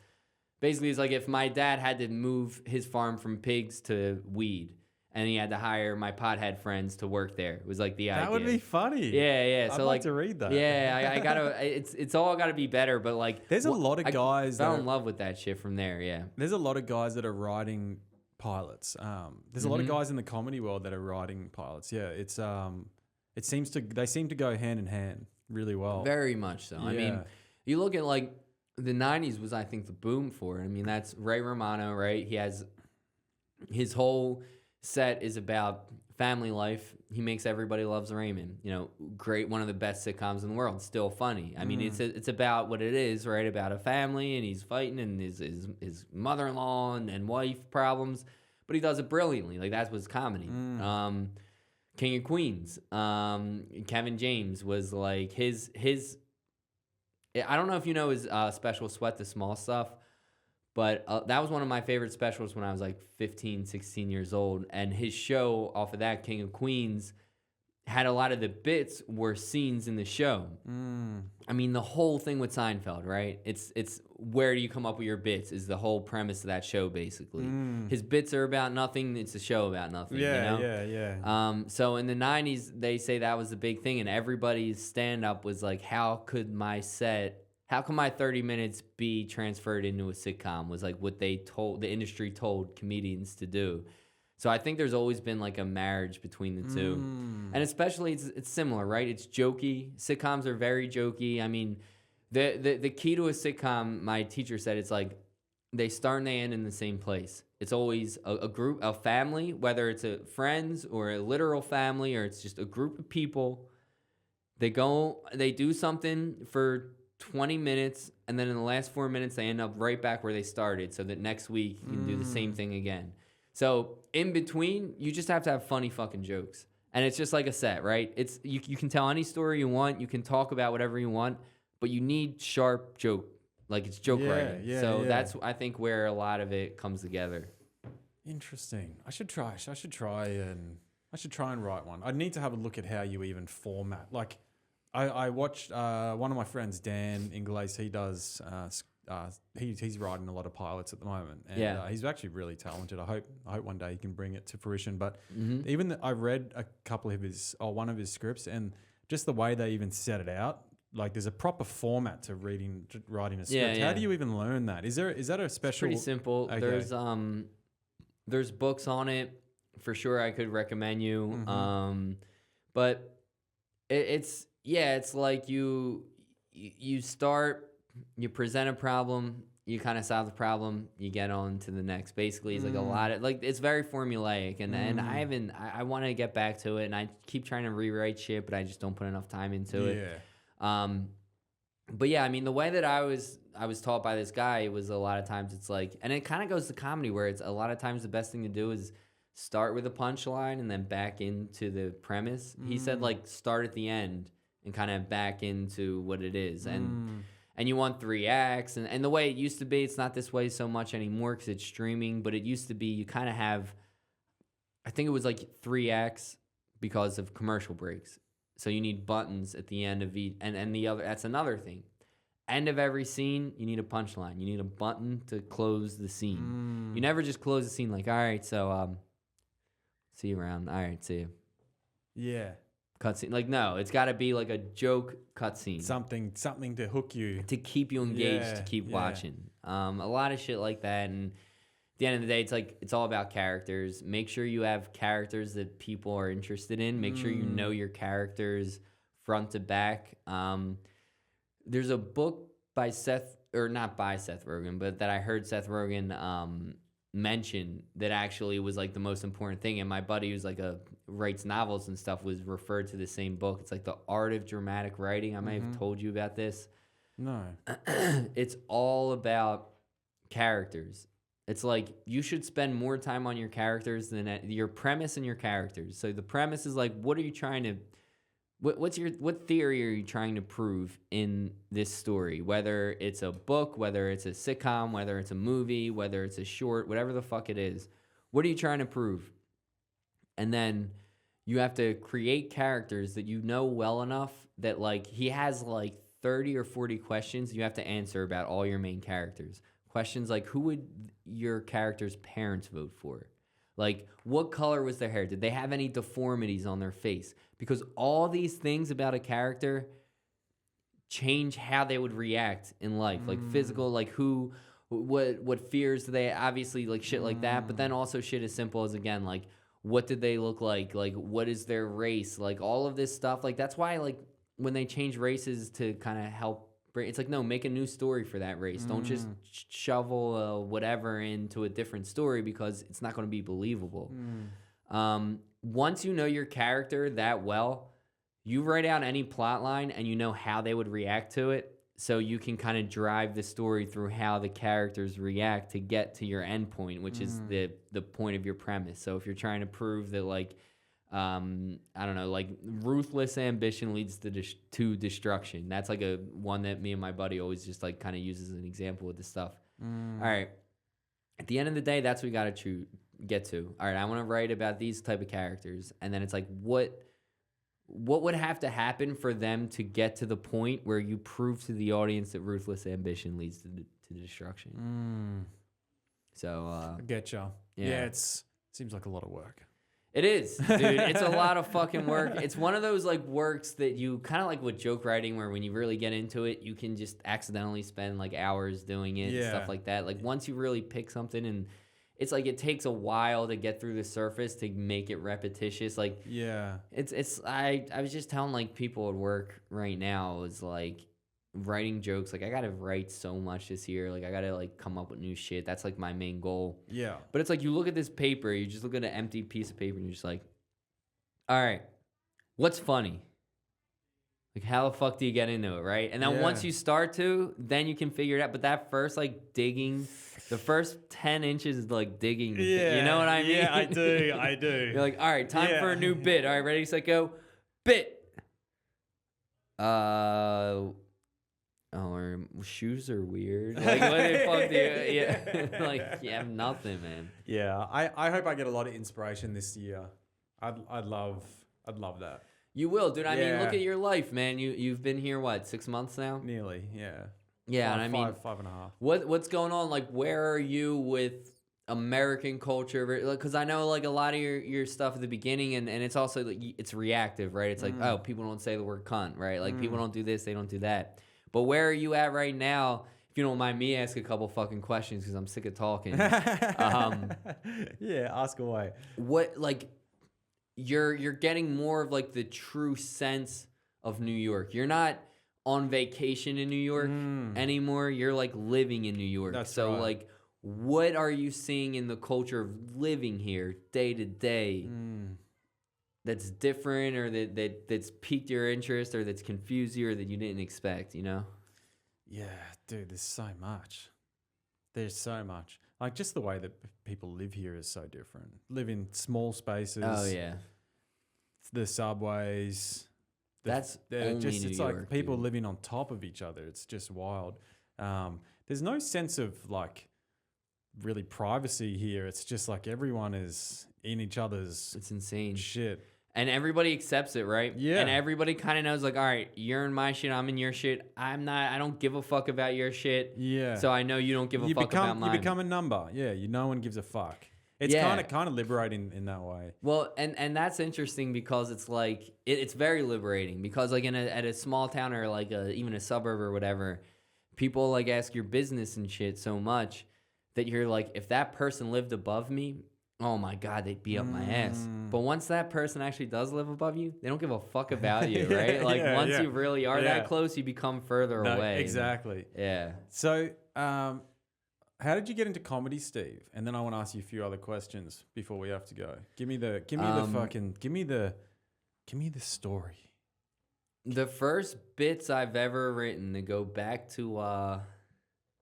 [SPEAKER 2] Basically, it's like if my dad had to move his farm from pigs to weed, and he had to hire my pothead friends to work there. It was like the idea.
[SPEAKER 1] That would be funny.
[SPEAKER 2] Yeah.
[SPEAKER 1] So I'd like to read that.
[SPEAKER 2] Yeah, I gotta. It's all gotta be better. But like,
[SPEAKER 1] there's a lot of guys.
[SPEAKER 2] I fell in love with that shit from there. Yeah.
[SPEAKER 1] There's a lot of guys that are writing pilots. There's a lot of guys in the comedy world that are writing pilots. Yeah, it's they seem to go hand in hand really well.
[SPEAKER 2] Very much so. Yeah. I mean, you look at like the '90s was, I think, the boom for it. I mean, that's Ray Romano, right? He has his whole set is about family life, he makes Everybody Loves Raymond. You know, great, one of the best sitcoms in the world. Still funny. I mean, it's about what it is, right? About a family, and he's fighting, and his mother-in-law and wife problems, but he does it brilliantly. Like, that's what's comedy. King of Queens. Kevin James was like his. I don't know if you know his special Sweat the Small Stuff. But that was one of my favorite specials when I was like 15, 16 years old. And his show off of that, King of Queens, had a lot of the bits were scenes in the show. I mean, the whole thing with Seinfeld, right? It's where do you come up with your bits is the whole premise of that show, basically. His bits are about nothing. It's a show about nothing, you know?
[SPEAKER 1] Yeah.
[SPEAKER 2] So in the 90s, they say that was the big thing. And everybody's stand-up was like, how can my 30 minutes be transferred into a sitcom, was like what the industry told comedians to do. So I think there's always been like a marriage between the two. And especially it's similar, right? It's jokey. Sitcoms are very jokey. I mean, the key to a sitcom, my teacher said, it's like they start and they end in the same place. It's always a group, a family, whether it's a friends or a literal family, or it's just a group of people. They do something for 20 minutes, and then in the last 4 minutes, they end up right back where they started, so that next week you can do the same thing again. So in between, you just have to have funny fucking jokes. And it's just like a set, right? It's you can tell any story you want, you can talk about whatever you want, but you need sharp joke. Like, it's joke writing. That's, I think, where a lot of it comes together.
[SPEAKER 1] Interesting. I should try and write one. I'd need to have a look at how you even format. Like, I watched one of my friends, Dan Ingles. He does. He's writing a lot of pilots at the moment, and he's actually really talented. I hope one day he can bring it to fruition. But I read a couple of one of his scripts, and just the way they even set it out. Like, there's a proper format to writing a script. How do you even learn that? Is that a special?
[SPEAKER 2] It's pretty simple. Okay. There's books on it for sure. I could recommend you. But it's like you start, you present a problem, you kind of solve the problem, you get on to the next. Basically, it's like a lot of, like, it's very formulaic, and I want to get back to it, and I keep trying to rewrite shit, but I just don't put enough time into it. But yeah, I mean, the way that I was taught by this guy was, a lot of times it's like, and it kind of goes to comedy, where it's a lot of times the best thing to do is start with a punchline and then back into the premise. He said, like, start at the end and kind of back into what it is. And you want 3 acts. And the way it used to be, it's not this way so much anymore because it's streaming, but it used to be you kind of have, I think it was like 3 acts because of commercial breaks. So you need buttons at the end of each, and the other, that's another thing. End of every scene, you need a punchline. You need a button to close the scene. You never just close the scene like, all right, so see you around. All right, see you.
[SPEAKER 1] Yeah.
[SPEAKER 2] Cutscene. Like, no, it's got to be like a joke cutscene.
[SPEAKER 1] Something to hook you.
[SPEAKER 2] To keep you engaged, to keep watching. A lot of shit like that. And at the end of the day, it's like, it's all about characters. Make sure you have characters that people are interested in. Make sure you know your characters front to back. There's a book by not by Seth Rogen, but that I heard Seth Rogen mention that actually was like the most important thing. And my buddy who's like writes novels and stuff was referred to the same book. It's like The Art of Dramatic Writing. I may have told you about this.
[SPEAKER 1] No.
[SPEAKER 2] It's all about characters. It's like you should spend more time on your characters than your premise and your characters. So the premise is like, what are you trying to, what theory are you trying to prove in this story? Whether it's a book, whether it's a sitcom, whether it's a movie, whether it's a short, whatever the fuck it is. What are you trying to prove? And then you have to create characters that you know well enough that, like, he has like 30 or 40 questions you have to answer about all your main characters. Questions like, who would your character's parents vote for? Like, what color was their hair? Did they have any deformities on their face? Because all these things about a character change how they would react in life. Like physical, like what fears do they, obviously, like shit like that. But then also shit as simple as, again, like, what did they look like? Like, what is their race? Like, all of this stuff. Like, that's why, like, when they change races to kind of help, it's like, no, make a new story for that race. Don't just shovel whatever into a different story because it's not going to be believable. once you know your character that well, you write out any plot line and you know how they would react to it. So you can kind of drive the story through how the characters react to get to your end point, which is the point of your premise. So if you're trying to prove that, like, I don't know, like ruthless ambition leads to destruction. That's like a one that me and my buddy always just like kind of uses as an example with this stuff. All right. At the end of the day, that's what we got to get to. All right, I want to write about these type of characters. And then it's like, what would have to happen for them to get to the point where you prove to the audience that ruthless ambition leads to destruction? So,
[SPEAKER 1] I getcha. Yeah, it seems like a lot of work.
[SPEAKER 2] It is, dude. It's a lot of fucking work. It's one of those like works that you kind of like with joke writing, where when you really get into it, you can just accidentally spend like hours doing it and stuff like that. Like once you really pick something, and it's like it takes a while to get through the surface to make it repetitious. Like it's I was just telling like people at work right now is like writing jokes. Like I gotta write so much this year. Like I gotta like come up with new shit. That's like my main goal. Yeah. But it's like you look at this paper, you just look at an empty piece of paper and you're just like, all right, what's funny? Like how the fuck do you get into it, right? And then once you start to, then you can figure it out. But that first like digging, the first 10 inches is like digging. You know what I mean?
[SPEAKER 1] Yeah, I do.
[SPEAKER 2] You're like, all right, time for a new bit. All right, ready, set, go. Bit. Or shoes are weird. Like, what the fuck do you... Yeah. Like, you have nothing, man.
[SPEAKER 1] Yeah, I hope I get a lot of inspiration this year. I'd love that.
[SPEAKER 2] You will, dude. I mean, look at your life, man. You've been here, what, 6 months now?
[SPEAKER 1] Nearly, yeah.
[SPEAKER 2] Yeah, and I mean...
[SPEAKER 1] 5.5.
[SPEAKER 2] What's going on? Like, where are you with American culture? Because I know, like, a lot of your stuff at the beginning, and it's also, like, it's reactive, right? It's like, oh, people don't say the word cunt, right? Like, people don't do this, they don't do that. But where are you at right now? If you don't mind me ask a couple fucking questions because I'm sick of talking.
[SPEAKER 1] Yeah, ask away.
[SPEAKER 2] What, like, you're getting more of like the true sense of New York. You're not on vacation in New York anymore. You're like living in New York.
[SPEAKER 1] That's
[SPEAKER 2] so
[SPEAKER 1] right.
[SPEAKER 2] Like, what are you seeing in the culture of living here day to day? That's different, or that's piqued your interest, or that's confused you, or that you didn't expect, you know?
[SPEAKER 1] Yeah, dude, there's so much. There's so much. Like, just the way that people live here is so different. Live in small spaces.
[SPEAKER 2] Oh, yeah.
[SPEAKER 1] The subways.
[SPEAKER 2] That's only
[SPEAKER 1] just,
[SPEAKER 2] New
[SPEAKER 1] it's
[SPEAKER 2] York,
[SPEAKER 1] like people
[SPEAKER 2] dude.
[SPEAKER 1] living on top of each other. It's just wild. There's no sense of, like, really privacy here. It's just like everyone is in each other's
[SPEAKER 2] It's insane.
[SPEAKER 1] shit.
[SPEAKER 2] And everybody accepts it, right?
[SPEAKER 1] Yeah.
[SPEAKER 2] And everybody kind of knows, like, all right, you're in my shit, I'm in your shit. I don't give a fuck about your shit.
[SPEAKER 1] Yeah.
[SPEAKER 2] So I know you don't give a fuck about mine.
[SPEAKER 1] You become a number. Yeah, no one gives a fuck. It's kind of liberating in that way.
[SPEAKER 2] Well, and that's interesting because it's like it's very liberating because like at a small town or like even a suburb or whatever, people like ask your business and shit so much that you're like, if that person lived above me, oh my God, they'd be up my ass. But once that person actually does live above you, they don't give a fuck about you, right? Like once you really are that close, you become further away.
[SPEAKER 1] Exactly.
[SPEAKER 2] Yeah.
[SPEAKER 1] So, how did you get into comedy, Steve? And then I want to ask you a few other questions before we have to go. Give me the story.
[SPEAKER 2] The first bits I've ever written to go back to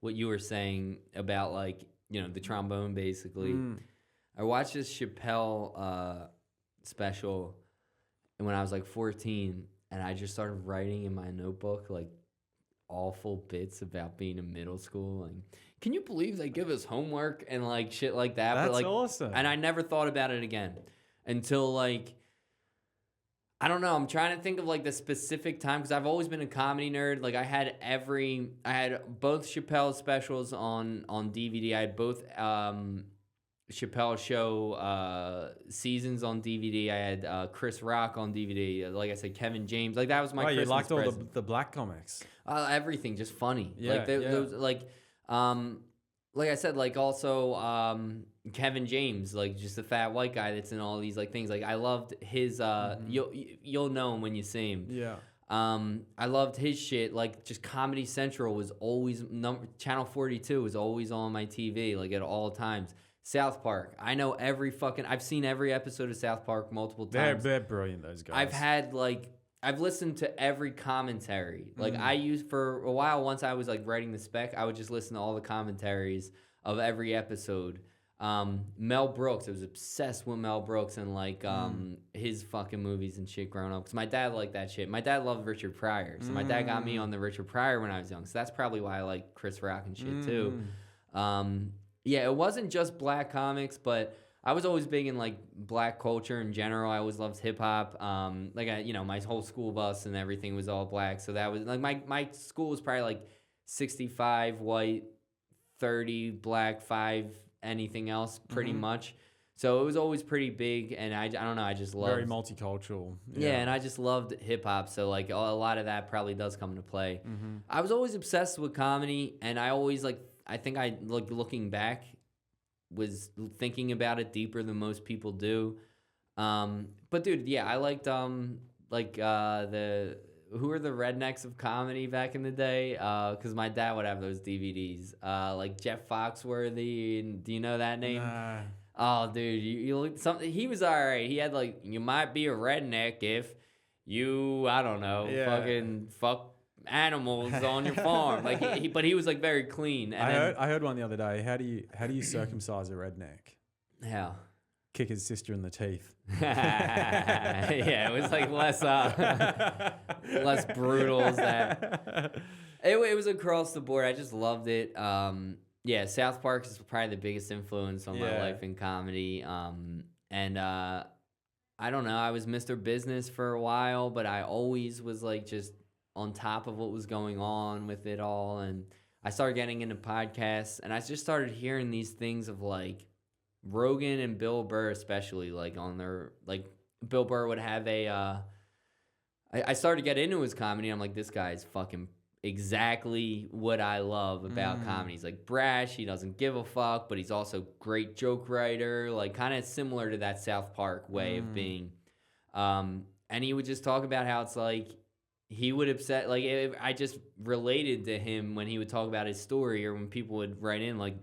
[SPEAKER 2] what you were saying about like, you know, the trombone basically. I watched this Chappelle special when I was like 14, and I just started writing in my notebook like awful bits about being in middle school. And can you believe they give us homework and like shit like that?
[SPEAKER 1] That's
[SPEAKER 2] but, like,
[SPEAKER 1] awesome.
[SPEAKER 2] And I never thought about it again until like, I don't know. I'm trying to think of like the specific time because I've always been a comedy nerd. Like I had both Chappelle specials on DVD. I had both Chappelle Show seasons on DVD. I had Chris Rock on DVD. Like I said, Kevin James. Like that was my Christmas
[SPEAKER 1] you liked all
[SPEAKER 2] present.
[SPEAKER 1] the black comics.
[SPEAKER 2] Everything, just funny.
[SPEAKER 1] Yeah,
[SPEAKER 2] like those, like I said, like also Kevin James, like just the fat white guy that's in all these like things. Like I loved his. You'll know him when you see him.
[SPEAKER 1] Yeah.
[SPEAKER 2] I loved his shit. Like just Comedy Central was always Channel 42 was always on my TV, like at all times. South Park. I know I've seen every episode of South Park multiple times.
[SPEAKER 1] They're brilliant, those guys.
[SPEAKER 2] I've listened to every commentary. Like I used for a while, once I was like writing the spec, I would just listen to all the commentaries of every episode. Mel Brooks, I was obsessed with Mel Brooks and like his fucking movies and shit growing up. Because my dad liked that shit. My dad loved Richard Pryor. So my dad got me on the Richard Pryor when I was young. So that's probably why I like Chris Rock and shit too. Yeah, it wasn't just black comics, but I was always big in like black culture in general. I always loved hip hop. My whole school bus and everything was all black. So that was like my school was probably like 65 white, 30 black, 5 anything else, pretty much. So it was always pretty big, and I don't know, I just loved
[SPEAKER 1] very multicultural.
[SPEAKER 2] Yeah, and I just loved hip hop. So like a lot of that probably does come into play. I was always obsessed with comedy, and I always I think I like looking back was thinking about it deeper than most people do. But dude, yeah, I liked who were the rednecks of comedy back in the day? Because my dad would have those DVDs. Like Jeff Foxworthy. Do you know that name?
[SPEAKER 1] Nah.
[SPEAKER 2] Oh, dude, you look something. He was all right. He had like, you might be a redneck if you, I don't know, fucking fuck animals on your farm. Like, but he was like very clean. And
[SPEAKER 1] I heard one the other day. How do you circumcise a redneck?
[SPEAKER 2] How?
[SPEAKER 1] Kick his sister in the teeth.
[SPEAKER 2] Yeah, it was like less brutal as that. It was across the board. I just loved it. Yeah, South Park is probably the biggest influence on my life in comedy. I don't know. I was Mr. Business for a while, but I always was like just on top of what was going on with it all. And I started getting into podcasts, and I just started hearing these things of like Rogan and Bill Burr, especially like on their like Bill Burr would have a. I started to get into his comedy. I'm like, this guy's fucking exactly what I love about comedy. He's like brash. He doesn't give a fuck, but he's also great joke writer. Like kind of similar to that South Park way of being. And he would just talk about how it's like he would upset. Like I just related to him when he would talk about his story, or when people would write in like,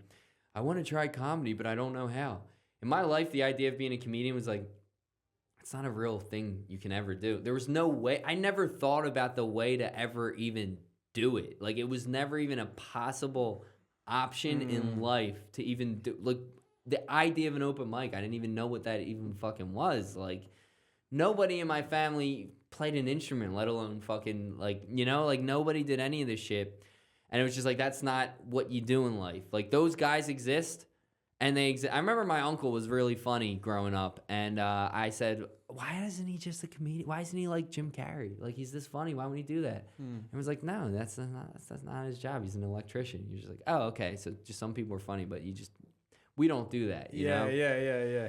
[SPEAKER 2] I want to try comedy, but I don't know how. In my life, the idea of being a comedian was like, it's not a real thing you can ever do. There was no way. I never thought about the way to ever even do it. Like, it was never even a possible option in life to even do. Like, the idea of an open mic, I didn't even know what that even fucking was. Like, nobody in my family played an instrument, let alone fucking, like, you know? Like, nobody did any of this shit. And it was just like, that's not what you do in life. Like, those guys exist, and they exist. I remember my uncle was really funny growing up, and I said, why isn't he just a comedian? Why isn't he like Jim Carrey? Like, he's this funny. Why would he do that? And I was like, no, that's not his job. He's an electrician. You're just like, oh, okay. So just some people are funny, but we don't do that, you know?
[SPEAKER 1] Yeah.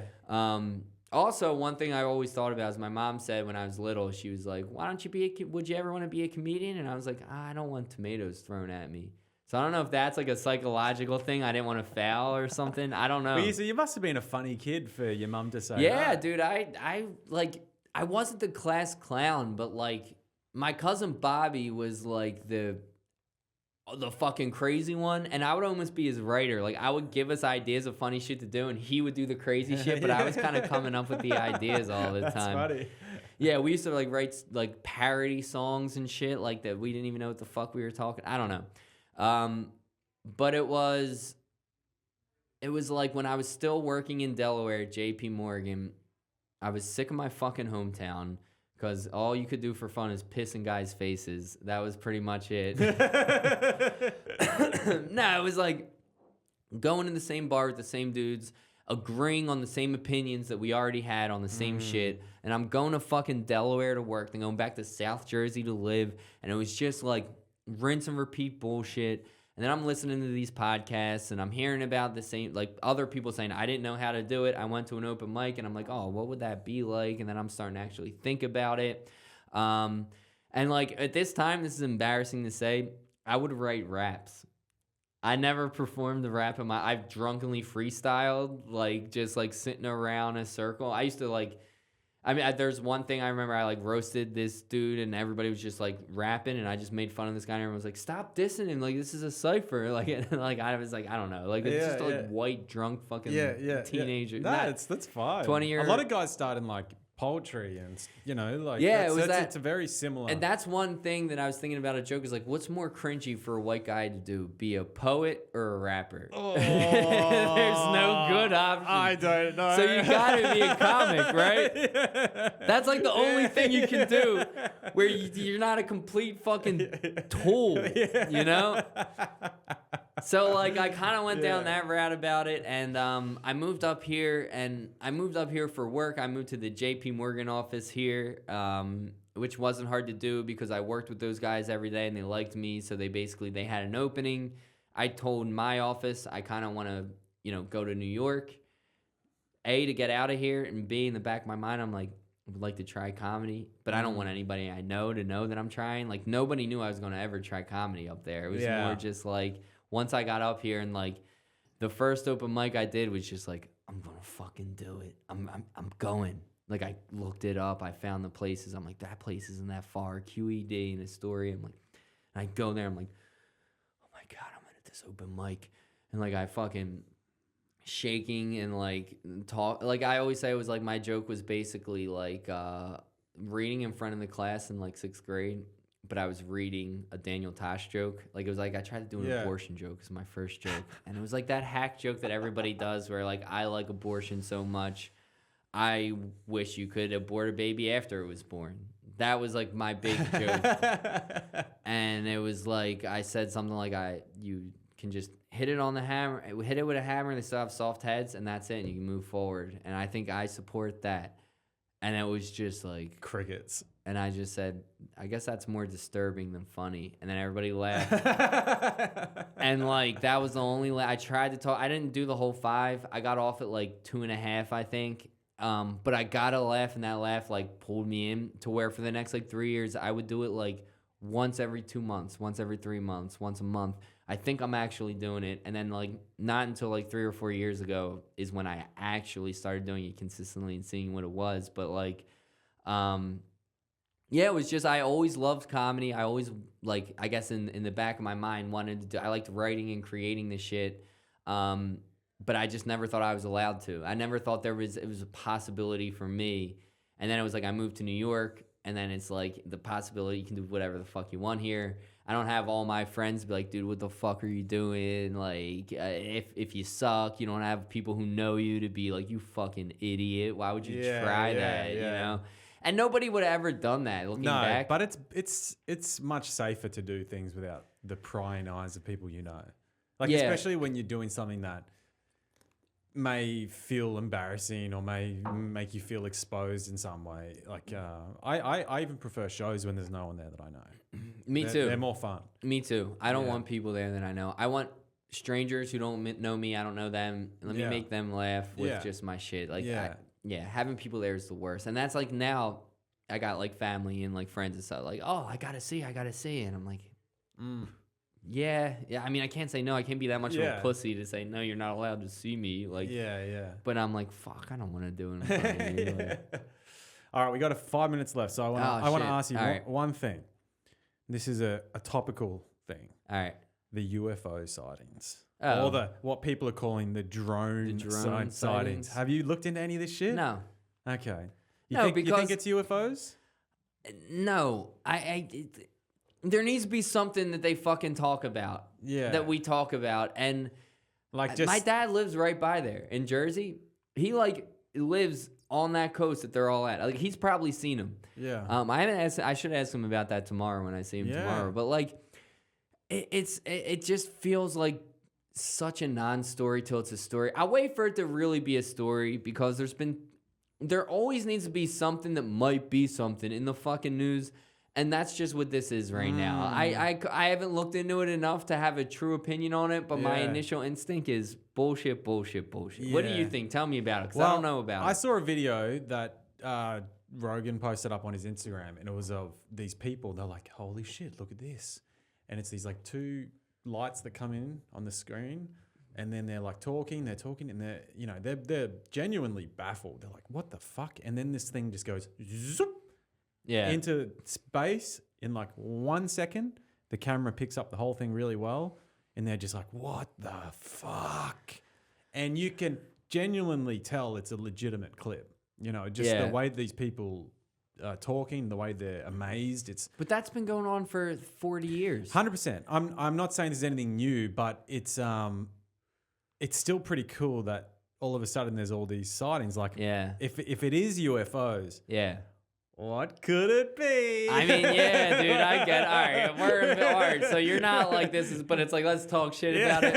[SPEAKER 2] Also, one thing I always thought about is my mom said when I was little, she was like, why don't you would you ever want to be a comedian? And I was like, I don't want tomatoes thrown at me. So I don't know if that's like a psychological thing. I didn't want to fail or something. I don't know.
[SPEAKER 1] Well, so you must have been a funny kid for your mum to say
[SPEAKER 2] yeah,
[SPEAKER 1] that.
[SPEAKER 2] dude. I wasn't the class clown, but like my cousin Bobby was like the fucking crazy one, and I would almost be his writer. Like, I would give us ideas of funny shit to do, and he would do the crazy shit, but I was kind of coming up with the ideas all the time.
[SPEAKER 1] That's funny.
[SPEAKER 2] Yeah, we used to like write like parody songs and shit like that. We didn't even know what the fuck we were talking. I don't know. But it was like when I was still working in Delaware at JP Morgan, I was sick of my fucking hometown. Because all you could do for fun is piss in guys' faces. That was pretty much it. No, it was like going in the same bar with the same dudes, agreeing on the same opinions that we already had on the same shit. And I'm going to fucking Delaware to work, then going back to South Jersey to live. And it was just like rinse and repeat bullshit. And then I'm listening to these podcasts, and I'm hearing about the same, like other people saying, I didn't know how to do it. I went to an open mic, and I'm like, oh, what would that be like? And then I'm starting to actually think about it. And like at this time, this is embarrassing to say, I would write raps. I never performed the rap I've drunkenly freestyled, like just like sitting around a circle. I used to like, I mean, there's one thing I remember. I like roasted this dude, and everybody was just like rapping, and I just made fun of this guy, and everyone was like, "Stop dissing him! Like this is a cipher!" Like, and, like I was like, I don't know, like it's just like white drunk fucking teenager.
[SPEAKER 1] Nah, that's fine.
[SPEAKER 2] 20-year.
[SPEAKER 1] A lot of guys start in like poetry and like it's a very similar.
[SPEAKER 2] And that's one thing that I was thinking about a joke is like, what's more cringy for a white guy to do, be a poet or a rapper?
[SPEAKER 1] Oh,
[SPEAKER 2] there's no good option.
[SPEAKER 1] I don't know.
[SPEAKER 2] So you gotta be a comic, right? That's like the only thing you can do where you're not a complete fucking tool, you know? So like I kind of went down that route about it, and I moved up here, for work. I moved to the JP Morgan office here, which wasn't hard to do because I worked with those guys every day and they liked me. So they had an opening. I told my office I kind of want to go to New York, A, to get out of here, and B, in the back of my mind I'm like, I would like to try comedy, but I don't want anybody I know to know that I'm trying. Like nobody knew I was going to ever try comedy up there. It was more just like, once I got up here and like the first open mic I did was just like, I'm gonna fucking do it. I'm going. Like I looked it up. I found the places. I'm like, that place isn't that far. QED and Astoria. I'm like, and I go there. I'm like, oh my God, I'm at this open mic. And like I fucking shaking and like talk. Like I always say it was like my joke was basically like reading in front of the class in like 6th grade. But I was reading a Daniel Tosh joke. Like, it was like I tried to do an abortion joke as my first joke. And it was like that hack joke that everybody does where, like, I like abortion so much, I wish you could abort a baby after it was born. That was, like, my big joke. And it was like, I said something like, you can just hit it with a hammer, and they still have soft heads, and that's it, and you can move forward. And I think I support that. And it was just like...
[SPEAKER 1] crickets.
[SPEAKER 2] And I just said, I guess that's more disturbing than funny. And then everybody laughed. And like, that was the only I tried to talk. I didn't do the whole 5. I got off at like 2.5, I think. But I got a laugh, and that laugh like pulled me in to where for the next like 3 years, I would do it like once every 2 months, once every 3 months, once a month. I think I'm actually doing it. And then like not until like 3 or 4 years ago is when I actually started doing it consistently and seeing what it was. But like, yeah, it was just, I always loved comedy. I always, like, I guess in the back of my mind I liked writing and creating this shit. But I just never thought I was allowed to. I never thought it was a possibility for me. And then it was like, I moved to New York, and then it's like the possibility you can do whatever the fuck you want here. I don't have all my friends be like, dude, what the fuck are you doing? Like, if you suck, you don't have people who know you to be like, you fucking idiot. Why would you try that, you know? And nobody would have ever done that looking back.
[SPEAKER 1] But it's much safer to do things without the prying eyes of people you know. Like, especially when you're doing something that may feel embarrassing or may make you feel exposed in some way. Like, I even prefer shows when there's no one there that I know.
[SPEAKER 2] Me too.
[SPEAKER 1] They're more fun.
[SPEAKER 2] Me too. I don't want people there that I know. I want strangers who don't know me. I don't know them. Let me make them laugh with just my shit. Like, having people there is the worst. And that's like, now I got like family and like friends and stuff like, oh, I gotta see. And I'm like, yeah. I mean, I can't say no. I can't be that much of a pussy to say, no, you're not allowed to see me. Like, but I'm like, fuck, I don't want to do it in front of you. Like,
[SPEAKER 1] all right, we got 5 minutes left. So I want to ask you one thing. This is a topical thing.
[SPEAKER 2] All right.
[SPEAKER 1] The UFO sightings.
[SPEAKER 2] Oh.
[SPEAKER 1] Or what people are calling the drone sightings. Have you looked into any of this shit?
[SPEAKER 2] No.
[SPEAKER 1] Okay. You think it's UFOs?
[SPEAKER 2] No. There needs to be something that they fucking talk about. Yeah. That we talk about. And like, my dad lives right by there in Jersey. He like lives on that coast that they're all at. Like, he's probably seen them. Yeah. I should ask him about that tomorrow when I see him tomorrow. But like, it just feels like such a non-story till it's a story. I wait for it to really be a story because there always needs to be something that might be something in the fucking news, and that's just what this is right now. I haven't looked into it enough to have a true opinion on it, but my initial instinct is bullshit. Yeah. What do you think? Tell me about it, because I don't know about it.
[SPEAKER 1] I saw a video that Rogan posted up on his Instagram, and it was of these people. They're like, holy shit, look at this. And it's these like 2 lights that come in on the screen. And then they're like talking, and they're genuinely baffled. They're like, what the fuck? And then this thing just goes zoop into space in like 1 second. The camera picks up the whole thing really well. And they're just like, what the fuck? And you can genuinely tell it's a legitimate clip. Just the way these people are talking, the way they're amazed.
[SPEAKER 2] But that's been going on for 40 years.
[SPEAKER 1] 100%. I'm not saying there's anything new, but it's still pretty cool that all of a sudden there's all these sightings. Like, if it is UFOs, what could it be?
[SPEAKER 2] I mean, yeah, dude, I get. All right, so you're not like but it's like let's talk shit about it.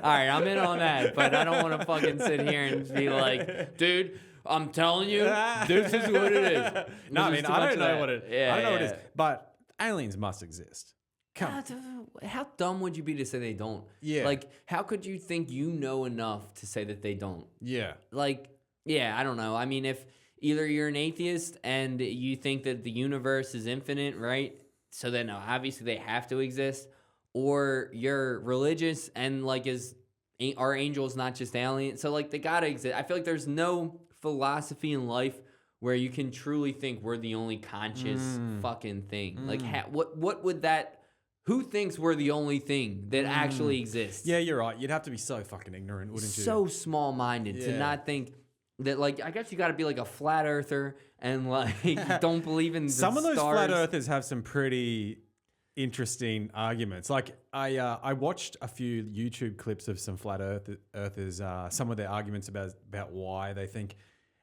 [SPEAKER 2] All right, I'm in on that, but I don't want to fucking sit here and be like, dude, I'm telling you, this is what it is.
[SPEAKER 1] No, I mean, I don't know what it is, but aliens must exist.
[SPEAKER 2] How dumb would you be to say they don't?
[SPEAKER 1] Yeah.
[SPEAKER 2] Like, how could you think you know enough to say that they don't?
[SPEAKER 1] Yeah.
[SPEAKER 2] Like, I don't know. I mean, if either you're an atheist and you think that the universe is infinite, right? So then obviously they have to exist. Or you're religious and like are angels not just aliens? So like they gotta exist. I feel like there's no philosophy in life where you can truly think we're the only conscious fucking thing. Like what would that... Who thinks we're the only thing that actually exists?
[SPEAKER 1] Yeah, you're right. You'd have to be so fucking ignorant, wouldn't you?
[SPEAKER 2] So small-minded to not think that, like, I guess you got to be like a flat earther and like don't believe in the
[SPEAKER 1] some of those
[SPEAKER 2] stars.
[SPEAKER 1] flat earthers have some pretty interesting arguments. Like I watched a few YouTube clips of some flat earthers, some of their arguments about why they think,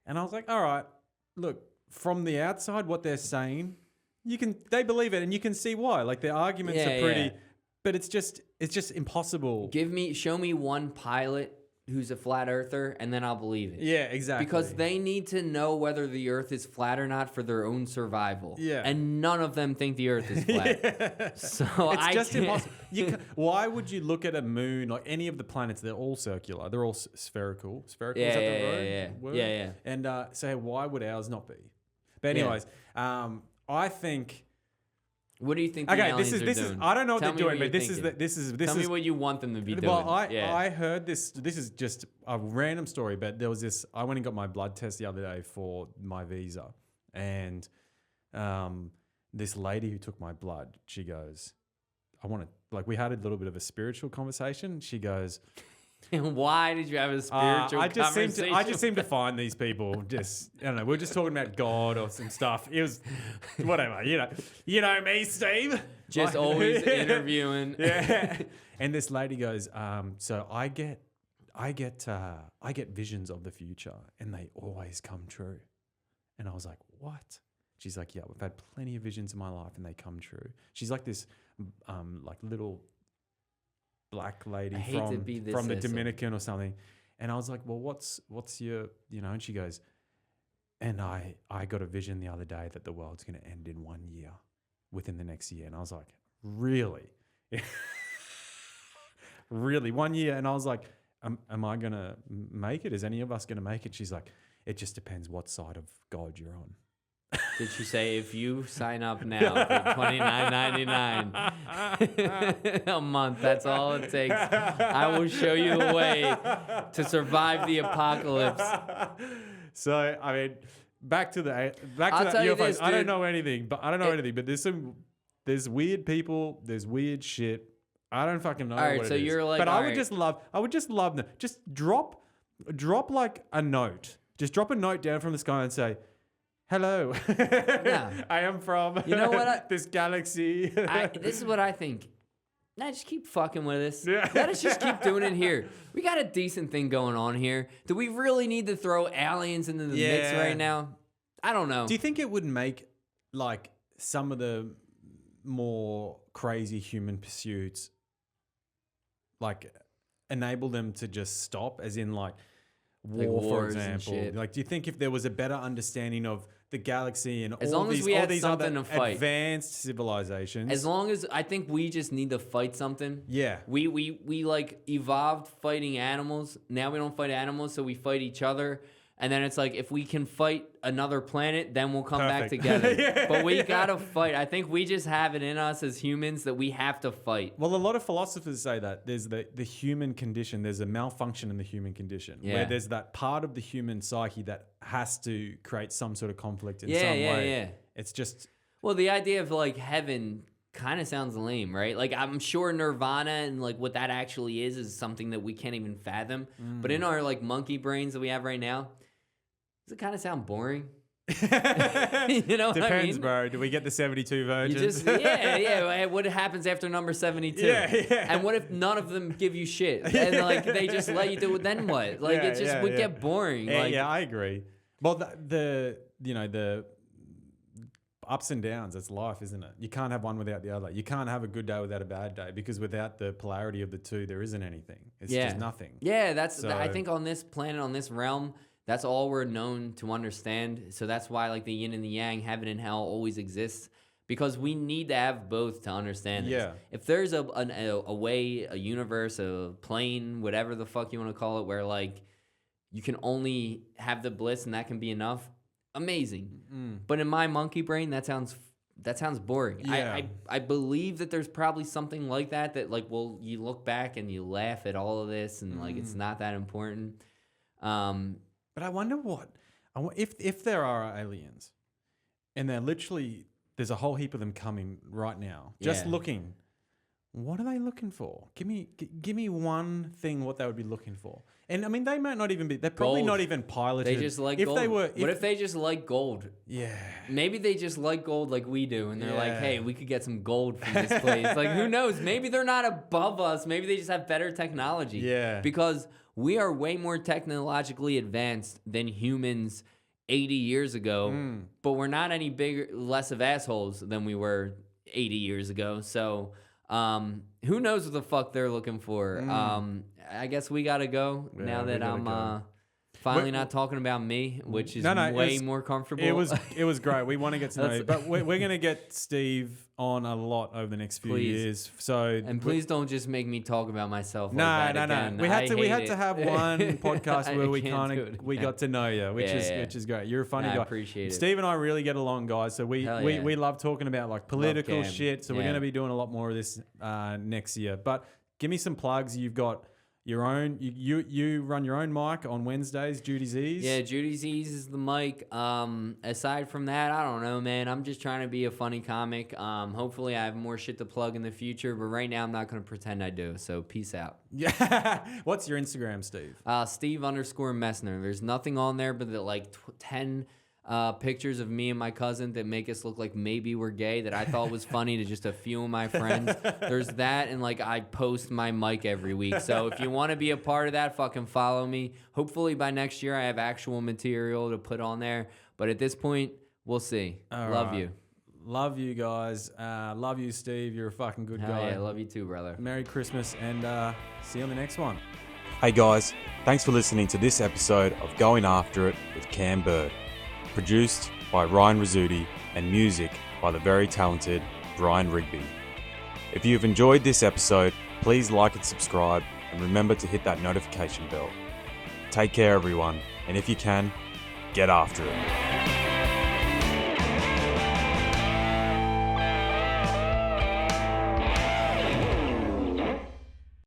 [SPEAKER 1] and I was like, all right, look, from the outside, what they're saying. They believe it, and you can see why. Like their arguments are pretty, but it's just impossible.
[SPEAKER 2] Show me one pilot who's a flat earther, and then I'll believe it.
[SPEAKER 1] Yeah, exactly.
[SPEAKER 2] Because they need to know whether the Earth is flat or not for their own survival.
[SPEAKER 1] Yeah,
[SPEAKER 2] and none of them think the Earth is flat. So
[SPEAKER 1] it's just impossible. Why would you look at a moon like any of the planets? They're all circular. They're all spherical. Spherical. Is that the word?
[SPEAKER 2] Yeah.
[SPEAKER 1] And so why would ours not be? But anyways, I think.
[SPEAKER 2] What do you think? This
[SPEAKER 1] is. I don't know what they're doing, but this is.
[SPEAKER 2] Tell me what you want them to be doing.
[SPEAKER 1] Well, I heard this. This is just a random story, but there was this. I went and got my blood test the other day for my visa, and this lady who took my blood, she goes, "I want to." Like we had a little bit of a spiritual conversation. She goes.
[SPEAKER 2] And why did you have a spiritual conversation?
[SPEAKER 1] I just seem to find these people just, I don't know, we're just talking about God or some stuff. It was, whatever, you know me, Steve.
[SPEAKER 2] Just always interviewing.
[SPEAKER 1] Yeah. And this lady goes, so I get visions of the future and they always come true. And I was like, what? She's like, yeah, we've had plenty of visions in my life and they come true. She's like this, like little black lady from the Dominican or something. And I was like, well, what's your, and she goes, and I got a vision the other day that the world's going to end in 1 year, within the next year. And I was like, really? Really? 1 year? And I was like, am I going to make it? Is any of us going to make it? She's like, it just depends what side of God you're on.
[SPEAKER 2] Did she say if you sign up now for $29.99 a month, that's all it takes? I will show you the way to survive the apocalypse.
[SPEAKER 1] So I mean, back to the UFOs. I don't know anything, but there's weird people, there's weird shit. I don't fucking know. All right, what so it
[SPEAKER 2] you're
[SPEAKER 1] is.
[SPEAKER 2] like,
[SPEAKER 1] but I would just love them. Just drop like a note. Just drop a note down from the sky and say, hello, I am from this galaxy.
[SPEAKER 2] This is what I think. Nah, just keep fucking with us. Let us just keep doing it here. We got a decent thing going on here. Do we really need to throw aliens into the mix right now? I don't know.
[SPEAKER 1] Do you think it would make like some of the more crazy human pursuits like enable them to just stop, as in like war, for example? Like, do you think if there was a better understanding of the galaxy and all these other advanced civilizations,
[SPEAKER 2] as long as I think we just need to fight something.
[SPEAKER 1] Yeah,
[SPEAKER 2] we like evolved fighting animals. Now we don't fight animals, so we fight each other. And then it's like, if we can fight another planet, then we'll come back together.
[SPEAKER 1] Yeah.
[SPEAKER 2] But we gotta fight. I think we just have it in us as humans that we have to fight.
[SPEAKER 1] Well, a lot of philosophers say that there's the human condition. There's a malfunction in the human condition where there's that part of the human psyche that has to create some sort of conflict in some way.
[SPEAKER 2] Yeah.
[SPEAKER 1] It's just...
[SPEAKER 2] Well, the idea of like heaven kind of sounds lame, right? Like, I'm sure nirvana and like what that actually is something that we can't even fathom. But in our like monkey brains that we have right now, does it kind of sound boring? You know what I mean?
[SPEAKER 1] Bro. Do we get the 72 virgins?
[SPEAKER 2] Yeah. What happens after number 72?
[SPEAKER 1] Yeah.
[SPEAKER 2] And what if none of them give you shit? And like they just let you do it, then what? Like it just would get boring.
[SPEAKER 1] Yeah, I agree. Well, the ups and downs, it's life, isn't it? You can't have one without the other. You can't have a good day without a bad day, because without the polarity of the two, there isn't anything. It's just nothing.
[SPEAKER 2] Yeah, I think on this planet, on this realm, that's all we're known to understand. So that's why like the yin and the yang, heaven and hell always exists, because we need to have both to understand this.
[SPEAKER 1] Yeah.
[SPEAKER 2] If there's a way, a universe, a plane, whatever the fuck you want to call it, where like you can only have the bliss and that can be enough, amazing. But in my monkey brain, that sounds boring.
[SPEAKER 1] Yeah.
[SPEAKER 2] I believe that there's probably something like that like, well, you look back and you laugh at all of this and like it's not that important.
[SPEAKER 1] But I wonder if there are aliens, and they're literally, there's a whole heap of them coming right now, just looking. What are they looking for? Give me one thing what they would be looking for. And I mean, they might not even be. They're probably
[SPEAKER 2] Gold.
[SPEAKER 1] not even piloted.
[SPEAKER 2] They just like
[SPEAKER 1] if
[SPEAKER 2] gold.
[SPEAKER 1] They were,
[SPEAKER 2] what if they just like gold?
[SPEAKER 1] Yeah.
[SPEAKER 2] Maybe they just like gold like we do, and they're like, hey, we could get some gold from this place. Like, who knows? Maybe they're not above us. Maybe they just have better technology.
[SPEAKER 1] Yeah.
[SPEAKER 2] Because we are way more technologically advanced than humans 80 years ago, but we're not any less of assholes than we were 80 years ago. So who knows what the fuck they're looking for? I guess we gotta go now that I'm finally not talking about me, which is way more comfortable.
[SPEAKER 1] It was great. We want to get to know you, but we're gonna get Steve on a lot over the next few years. So
[SPEAKER 2] please don't just make me talk about myself.
[SPEAKER 1] No.
[SPEAKER 2] Again.
[SPEAKER 1] We had to have one podcast where we got to know you, which is great. You're a funny guy.
[SPEAKER 2] I appreciate it.
[SPEAKER 1] Steve and I really get along, guys. So we love talking about like political shit. So we're gonna be doing a lot more of this next year. But give me some plugs. You've got your own, you run your own mic on Wednesdays, Judy's Ease.
[SPEAKER 2] Yeah, Judy's Ease is the mic. Aside from that, I don't know, man. I'm just trying to be a funny comic. Hopefully I have more shit to plug in the future, but right now I'm not going to pretend I do. So peace out.
[SPEAKER 1] Yeah. What's your Instagram, Steve?
[SPEAKER 2] Steve_Messner. There's nothing on there but the like 10 pictures of me and my cousin that make us look like maybe we're gay that I thought was funny to just a few of my friends. There's that, and like I post my mic every week. So if you want to be a part of that, fucking follow me. Hopefully by next year I have actual material to put on there. But at this point, we'll see. Love you.
[SPEAKER 1] Love you guys. Love you, Steve. You're a fucking good guy.
[SPEAKER 2] Yeah, love you too, brother.
[SPEAKER 1] Merry Christmas, and see you on the next one.
[SPEAKER 3] Hey guys, thanks for listening to this episode of Going After It with Cam Bird. Produced by Ryan Rizzuti and music by the very talented Brian Rigby. If you've enjoyed this episode, please like and subscribe, and remember to hit that notification bell. Take care everyone, and if you can, get after it.